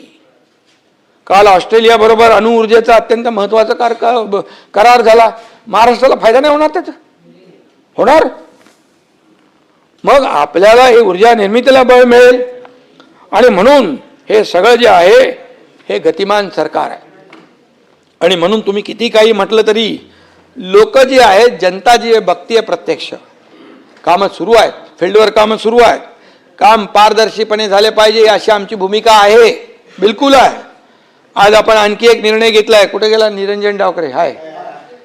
काल ऑस्ट्रेलिया बरोबर अणुऊर्जेचा अत्यंत महत्वाचा करार झाला. महाराष्ट्राला फायदा नाही होणार त्याचा? होणार. मग आपल्याला ही ऊर्जा निर्मितीला बळ मिळेल. आणि म्हणून हे सगळं जे आहे हे गतिमान सरकार आहे. आणि म्हणून तुम्ही किती काही म्हटलं तरी लोक जी आहेत, जनता जी आहे बघतीये, प्रत्यक्ष कामं सुरू आहेत, फील्डवर कामं सुरू आहेत. काम पारदर्शीपणे झाले पाहिजे अशी आमची भूमिका आहे, बिलकुल आहे. आज आपण आणखी एक निर्णय घेतलाय. कुठे गेला निरंजन डावकरे? हाय.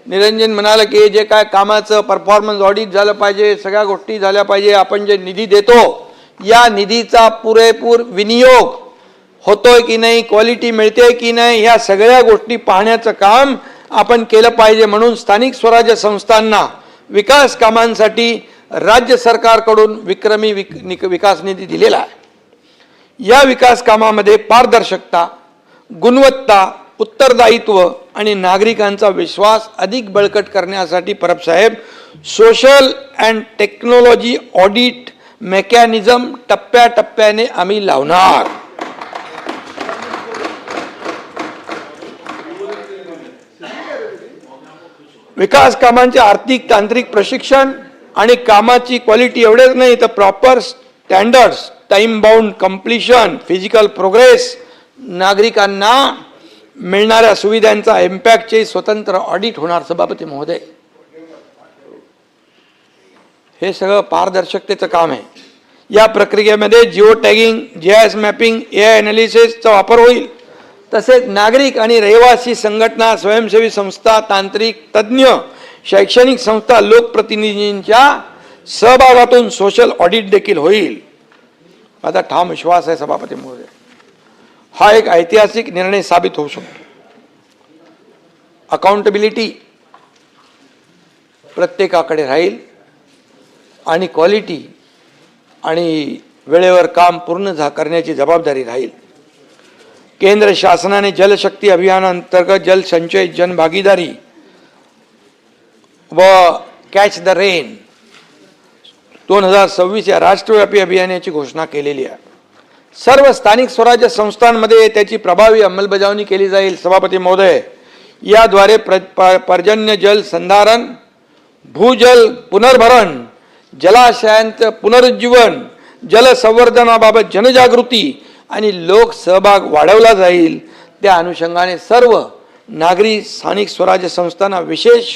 निरंजन म्हणाला की जे काय कामाचं परफॉर्मन्स ऑडिट झालं पाहिजे, सगळ्या गोष्टी झाल्या पाहिजे. आपण जे निधी देतो या निधीचा पुरेपूर विनियोग होतोय की नाही, क्वालिटी मिळते की नाही, ह्या सगळ्या गोष्टी पाहण्याचं काम आपण केलं पाहिजे. म्हणून स्थानिक स्वराज्य संस्थांना विकास कामांसाठी राज्य सरकारकडून विक्रमी विकास निधी दिलेला आहे. या विकास कामामध्ये पारदर्शकता, गुणवत्ता, उत्तरदायित्व आणि नागरिकांचा विश्वास अधिक बळकट करण्यासाठी परब साहेब social and technology audit mechanism टप्प्याटप्प्याने आम्ही लावणार. विकास कामांचे आर्थिक तांत्रिक प्रशिक्षण आणि कामाची क्वालिटी एवढेच नाही तर proper standards, time bound completion, physical progress, नागरिकांना मिळणाऱ्या सुविधांचा इम्पॅक्टचे स्वतंत्र ऑडिट होणार. सभापती महोदय, हे सगळं पारदर्शकतेचं काम आहे. या प्रक्रियेमध्ये geo tagging, GIS mapping, AI एनालिसिसचा वापर होईल. तसेच नागरिक आणि रहिवासी संघटना, स्वयंसेवी संस्था, तांत्रिक तज्ज्ञ, शैक्षणिक संस्था, लोकप्रतिनिधींच्या सहभागातून सोशल ऑडिट देखील होईल. माझा ठाम विश्वास आहे सभापती महोदय, हा एक ऐतिहासिक निर्णय साबित होऊ शकतो. अकाउंटेबिलिटी प्रत्येकाकडे राहील आणि क्वालिटी आणि वेळेवर काम पूर्ण करण्याची जबाबदारी राहील. केंद्र शासनाने जलशक्ती अभियानांतर्गत जल संचय, जनभागीदारी व कॅच द रेन 2026 या राष्ट्रव्यापी अभियानाची घोषणा केलेली आहे. सर्व स्थानिक स्वराज्य संस्थांमध्ये त्याची प्रभावी अंमलबजावणी केली जाईल. सभापती महोदय, याद्वारे पर्जन्य जल संधारण, भूजल पुनर्भरण, जलाशयांचं पुनरुज्जीवन, जलसंवर्धनाबाबत जनजागृती आणि लोक सहभाग वाढवला जाईल, त्या अनुषंगाने सर्व नागरी स्थानिक स्वराज्य संस्थांना विशेष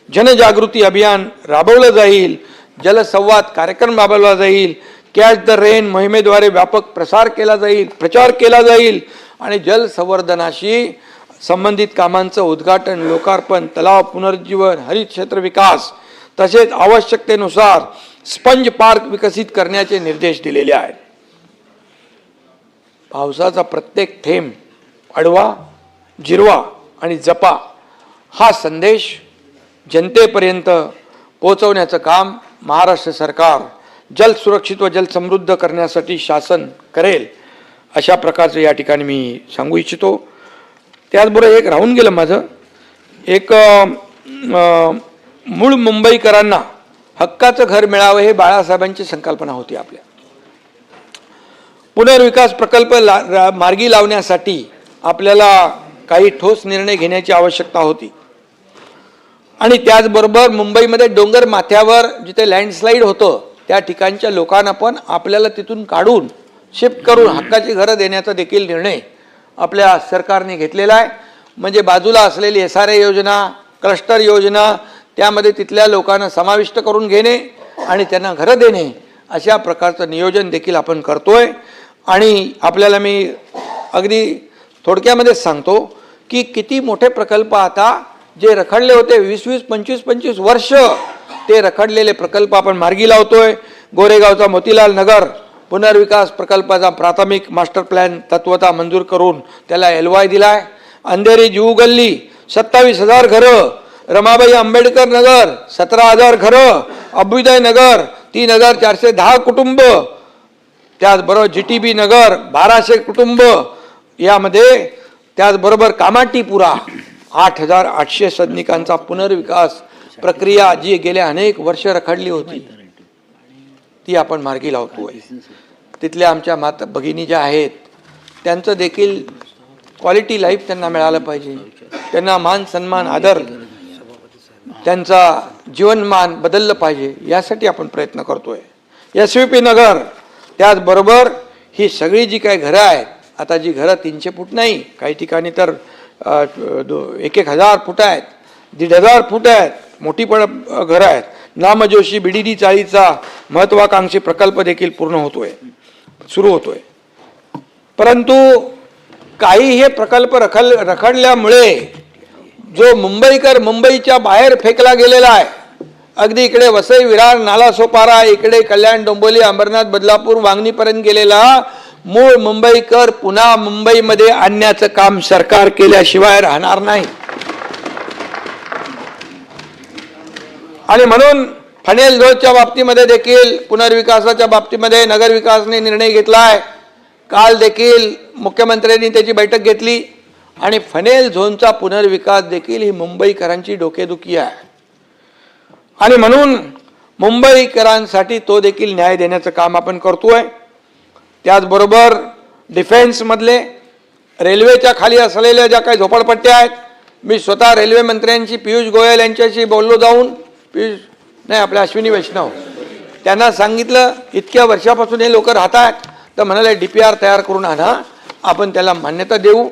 जनजागृती अभियान राबवलं जाईल, जलसंवाद कार्यक्रम राबवला जाईल, कॅच द रेन मोहिमेद्वारे व्यापक प्रचार केला जाईल आणि जल संवर्धनाशी संबंधित कामांचं उद्घाटन, लोकार्पण, तलाव पुनरुज्जीवन, हरित क्षेत्र विकास तसेच आवश्यकतेनुसार स्पंज पार्क विकसित करण्याचे निर्देश दिलेले आहेत. पावसाचा प्रत्येक थेंब अडवा, जिरवा आणि जपा हा संदेश जनतेपर्यंत पोहोचवण्याचं काम महाराष्ट्र सरकार जल सुरक्षित व जल समृद्ध करण्यासाठी शासन करेल, अशा प्रकारचं या ठिकाणी मी सांगू इच्छितो. त्याचबरोबर एक राहून गेलं माझं, एक मूळ मुंबईकरांना हक्काचं घर मिळावं हे बाळासाहेबांची संकल्पना होती. आपल्या पुनर्विकास प्रकल्प मार्गी लावण्यासाठी आपल्याला काही ठोस निर्णय घेण्याची आवश्यकता होती आणि त्याचबरोबर मुंबईमध्ये डोंगर माथ्यावर जिथे लँडस्लाईड होतं त्या ठिकाणच्या लोकांना पण आपल्याला तिथून काढून शिफ्ट करून हक्काची घरं देण्याचा देखील निर्णय आपल्या सरकारने घेतलेला आहे. म्हणजे बाजूला असलेली SRA योजना, क्लस्टर योजना त्यामध्ये तिथल्या लोकांना समाविष्ट करून घेणे आणि त्यांना घरं देणे अशा प्रकारचं नियोजन देखील आपण करतोय. आणि आपल्याला मी अगदी थोडक्यामध्येच सांगतो की किती मोठे प्रकल्प आता जे रखडले होते 20-20, 25-25 वर्ष ते रखडलेले प्रकल्प आपण मार्गी लावतोय. गोरेगावचा मोतीलाल नगर पुनर्विकास प्रकल्पाचा प्राथमिक मास्टर प्लॅन तत्वता मंजूर करून त्याला LOI दिलाय. अंधेरी जुहू गल्ली 27,000 घरं, रमाबाई आंबेडकर नगर 17,000 घरं, अभ्युदय नगर 3,410 कुटुंब, त्याचबरोबर GTB नगर 1,200 कुटुंब, यामध्ये त्याचबरोबर कामाटीपुरा 8,800 सदनिकांचा पुनर्विकास प्रक्रिया जी गेल्या अनेक वर्ष रखडली होती ती आपण मार्गी लावतोय. तिथल्या आमच्या माता भगिनी ज्या आहेत त्यांचं देखील क्वालिटी लाईफ त्यांना मिळालं पाहिजे, त्यांना मान सन्मान आदर त्यांचा जीवनमान बदललं पाहिजे, यासाठी आपण प्रयत्न करतोय. SVP नगर त्याचबरोबर ही सगळी जी काही घरं आहेत, आता जी घरं 300 फूट नाही, काही ठिकाणी तर 1,000 फूट आहेत, 1,500 फूट आहेत, मोठी पण घरं आहेत. नामजोशी BDD चाळीचा महत्वाकांक्षी प्रकल्प देखील सुरू होतोय. परंतु काही हे प्रकल्प रखडल्यामुळे जो मुंबईकर मुंबईच्या बाहेर फेकला गेलेला आहे, अगदी इकडे वसई, विरार, नालासोपारा, इकडे कल्याण, डोंबिवली, अंबरनाथ, बदलापूर, वांगणीपर्यंत गेलेला मूळ मुंबईकर पुन्हा मुंबईमध्ये आणण्याचं काम सरकार केल्याशिवाय राहणार नाही. आणि म्हणून फनेल झोनच्या बाबतीमध्ये देखील पुनर्विकासाच्या बाबतीमध्ये नगरविकासने निर्णय घेतलाय. काल देखील मुख्यमंत्र्यांनी त्याची बैठक घेतली आणि फनेल झोनचा पुनर्विकास देखील ही मुंबईकरांची डोकेदुखी आहे आणि म्हणून मुंबईकरांसाठी तो देखील न्याय देण्याचं काम आपण करतोय. त्याचबरोबर डिफेन्समधले रेल्वेच्या खाली असलेल्या ज्या काही झोपडपट्ट्या आहेत, मी स्वतः रेल्वे मंत्र्यांशी पियुष गोयल यांच्याशी बोललो जाऊन, आपल्या अश्विनी वैष्णव, त्यांना सांगितलं इतक्या वर्षापासून हे लोक राहत आहेत, तर म्हणाले DPR तयार करून आणा, आपण त्याला मान्यता देऊ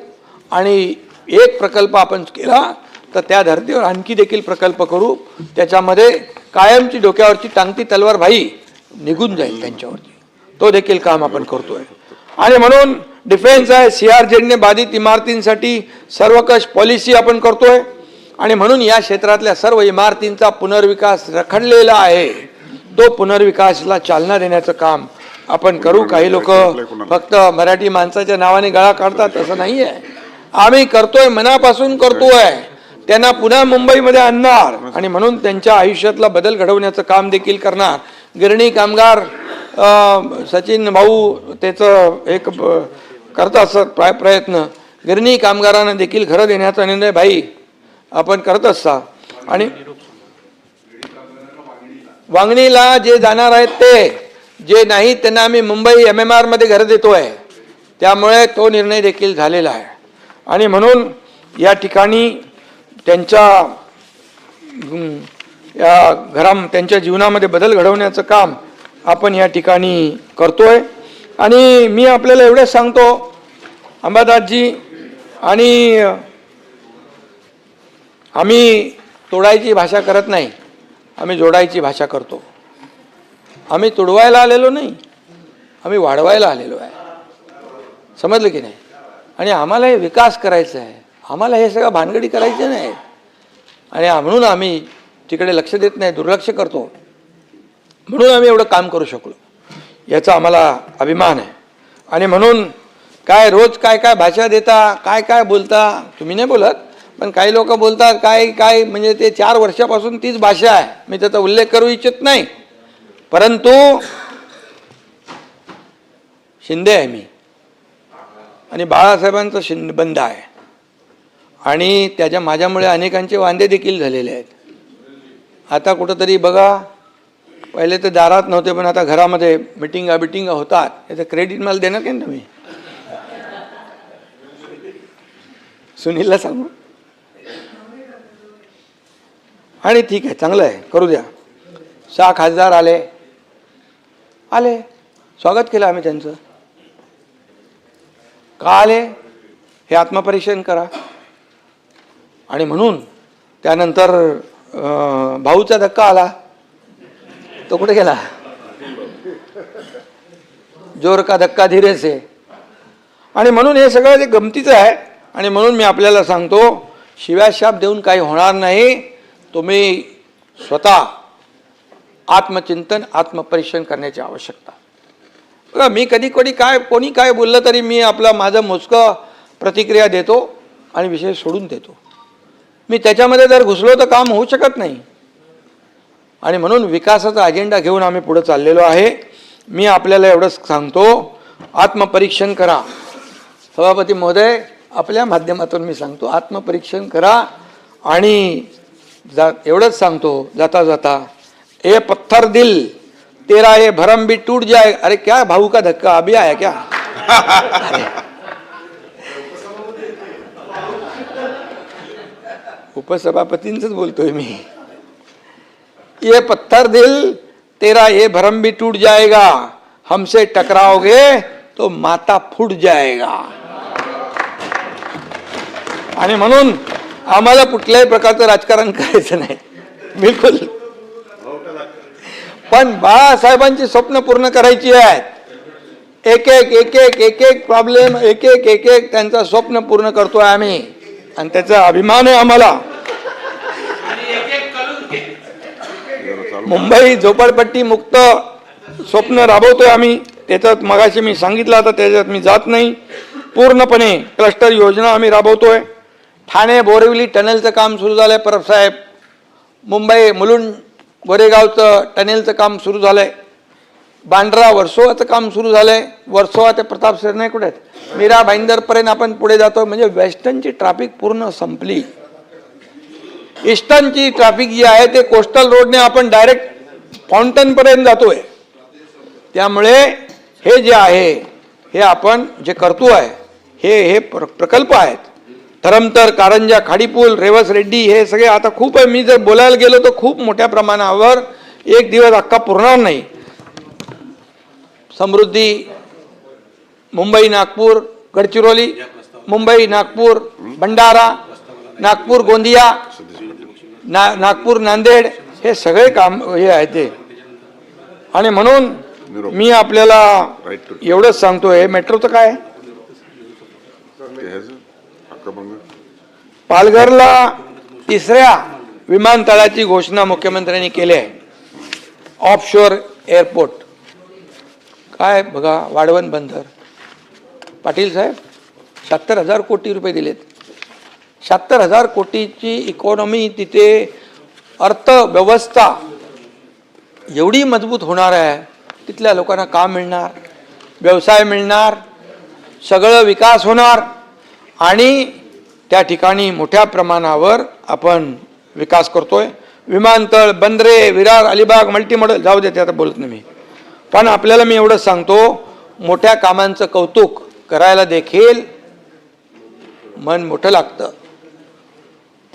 आणि एक प्रकल्प आपण केला तर त्या धर्तीवर आणखी देखील प्रकल्प करू, त्याच्यामध्ये कायमची डोक्यावरची टांगती तलवार भाई निघून जाईल त्यांच्यावरती, तो देखील काम आपण करतोय. आणि म्हणून डिफेन्स आहे, CRZ बाधित इमारतींसाठी सर्वकष पॉलिसी आपण करतोय आणि म्हणून या क्षेत्रातल्या सर्व इमारतींचा पुनर्विकास रखडलेला आहे, तो पुनर्विकासला चालना देण्याचं काम आपण करू. काही लोक फक्त मराठी माणसाच्या नावाने गळा काढतात, असं नाही आहे. आम्ही करतोय, मनापासून करतोय. त्यांना पुन्हा मुंबईमध्ये आणणार आणि म्हणून त्यांच्या आयुष्यातला बदल घडवण्याचं काम देखील करणार. गिरणी कामगार सचिन भाऊ त्याचं एक करत असत प्रयत्न, गिरणी कामगारांना देखील घरं देण्याचा निर्णय भाई आपण करत असता. आणि वांगणीला जे जाणार आहेत ते, जे नाही त्यांना आम्ही मुंबई MMR मध्ये घरं देतोय, त्यामुळे तो निर्णय देखील झालेला आहे. आणि म्हणून या ठिकाणी त्यांच्या त्यांच्या जीवनामध्ये बदल घडवण्याचं काम आपण या ठिकाणी करतोय. आणि मी आपल्याला एवढंच सांगतो अंबादासजी, आणि आम्ही तोडायची भाषा करत नाही, आम्ही जोडायची भाषा करतो. आम्ही तुडवायला आलेलो नाही, आम्ही वाढवायला आलेलो आहे. समजलं की नाही? आणि आम्हाला हे विकास करायचा आहे, आम्हाला हे सगळं भानगडी करायचे नाही. आणि म्हणून आम्ही तिकडे लक्ष देत नाही, दुर्लक्ष करतो. म्हणून आम्ही एवढं काम करू शकलो, याचा आम्हाला अभिमान आहे. आणि म्हणून काय रोज काय काय भाषा देता, काय काय बोलता, तुम्ही नाही बोलत, पण काही लोक बोलतात काय काय, म्हणजे ते 4 वर्षापासून तीच भाषा आहे. मी त्याचा उल्लेख करू इच्छित नाही, परंतु शिंदे आहे मी, आणि बाळासाहेबांचं शिंदे बंद आहे, आणि त्याच्या माझ्यामुळे अनेकांचे वांदे देखील झालेले आहेत. आता कुठंतरी बघा, पहिले तर दारात नव्हते, पण आता घरामध्ये मिटिंगा होतात. याचं क्रेडिट मला देणार की तुम्ही? सुनीलला सांगू. आणि ठीक आहे, चांगलं आहे, करू द्या. 6 खासदार आले, स्वागत केलं आम्ही त्यांचं. का आले हे आत्मपरीक्षण करा. आणि म्हणून त्यानंतर भाऊचा धक्का आला, तो कुठे गेला? जोर का धक्का धीरे से. आणि म्हणून हे सगळं जे गमतीचं आहे. आणि म्हणून मी आपल्याला सांगतो, शिव्याशाप देऊन काही होणार नाही. तुम्ही स्वतः आत्मचिंतन, आत्मपरीक्षण करण्याची आवश्यकता. बघा, मी कधी कोणी काय बोललं तरी मी माझं मोजकं प्रतिक्रिया देतो आणि विषय सोडून देतो. मी त्याच्यामध्ये जर घुसलो तर काम होऊ शकत नाही. आणि म्हणून विकासाचा अजेंडा घेऊन आम्ही पुढे चाललेलो आहे. मी आपल्याला एवढंच सांगतो, आत्मपरीक्षण करा. सभापती महोदय, आपल्या माध्यमातून मी सांगतो, आत्मपरीक्षण करा. आणि एवढंच सांगतो जाता जाता, ए पत्थर दिल तेरा ये भरम भी टूट जाए. अरे क्या भाऊ का धक्का अभी आया क्या? उपसभापतींचंच बोलतोय मी. ये पत्थर दिल तेरा ये भरम भी टूट जाएगा, हमसे टकराओगे तो माता फूट जाएगा. आणि म्हणून आम्हाला कुठल्याही प्रकारचं राजकारण करायचं नाही, बिलकुल. पण बाळासाहेबांची स्वप्न पूर्ण करायची आहेत. एक एक प्रॉब्लेम, एक एक त्यांचं स्वप्न पूर्ण करतोय आम्ही, आणि त्याचा अभिमान आहे आम्हाला. मुंबई झोपडपट्टी मुक्त स्वप्न राबवतोय आम्ही. त्याच्यात मगाशी मी सांगितलं, आता त्याच्यात मी जात नाही. पूर्णपणे क्लस्टर योजना आम्ही राबवतोय. ठाणे बोरिवली टनेलचं काम सुरू झालंय परब साहेब. मुंबई मुलुंड गोरेगावचं टनेलचं काम सुरू झालंय. बांद्रा वर्सोवाचं काम सुरू झालंय. वर्सोवा ते प्रताप सरनाई कुठे आहेत, मीरा भाईंदरपर्यंत आपण पुढे जातो. म्हणजे वेस्टर्नची ट्रॅफिक पूर्ण संपली. ईस्टर्नची ट्रॅफिक जी आहे ते कोस्टल रोडने आपण डायरेक्ट फाउंटनपर्यंत जातोय. त्यामुळे हे जे आहे, हे आपण जे करतोय, हे प्रकल्प आहेत. धरमतर, कारंजा, खाडीपूल, रेवस रेड्डी, हे सगळे आता खूप आहे. मी जर बोलायला गेलो तर खूप मोठ्या प्रमाणावर, एक दिवस अख्खा पुरणार नाही. समृद्धी, मुंबई नागपूर गडचिरोली, मुंबई नागपूर भंडारा, नागपूर गोंदिया, नागपूर नांदेड, हे सगळे काम हे आहे ते. आणि म्हणून मी आपल्याला एवढंच सांगतोय, मेट्रोचं काय, पालघरला 3ऱ्या विमानतळाची घोषणा मुख्यमंत्र्यांनी केली आहे. ऑफशोर एअरपोर्ट काय बघा, वाढवण बंदर. पाटील साहेब 76,000 कोटी रुपये दिलेत. 76,000 कोटीची इकॉनॉमी, तिथे अर्थव्यवस्था एवढी मजबूत होणार आहे. तिथल्या लोकांना काम मिळणार, व्यवसाय मिळणार, सगळं विकास होणार. आणि त्या ठिकाणी मोठ्या प्रमाणावर आपण विकास करतोय. विमानतळ, बंदरे, विरार, अलिबाग, मल्टीमॉडल, जाऊ देते आता बोलत नाही मी. पण आपल्याला मी एवढंच सांगतो, मोठ्या कामांचं कौतुक करायला देखील मन मोठं लागतं.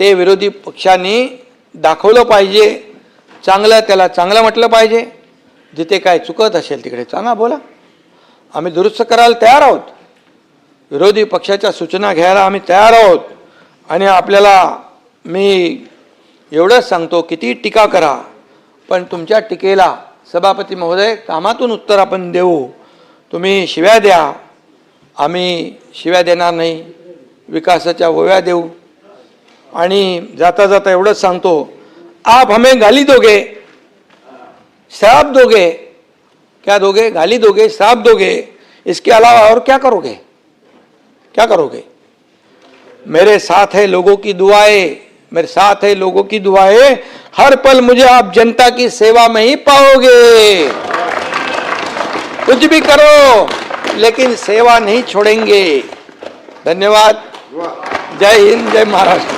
ते विरोधी पक्षांनी दाखवलं पाहिजे. चांगलं त्याला चांगलं म्हटलं पाहिजे. जिथे काय चुकत असेल तिकडे चांगला बोला. आम्ही दुरुस्त करायला तयार आहोत. विरोधी पक्षाच्या सूचना घ्यायला आम्ही तयार आहोत. आणि आपल्याला मी एवढंच सांगतो, किती टीका करा पण तुमच्या टीकेला सभापती महोदय कामातून उत्तर आपण देऊ. तुम्ही शिव्या द्या, आम्ही शिव्या देणार नाही, विकासाच्या ओव्या देऊ. आणि जाता जाता एवढंच सांगतो, आप हमें गाली दोगे, श्राप दोगे, क्या दोगे? गाली दोगे, श्राप दोगे, इसके अलावा और क्या करोगे? क्या करोगे? मेरे साथ है लोगों की दुआएं, मेरे साथ है लोगों की दुआएं, हर पल मुझे आप जनता की सेवा में ही पाओगे. कुछ भी करो लेकिन सेवा नहीं छोड़ेंगे. धन्यवाद. जय हिंद, जय महाराष्ट्र.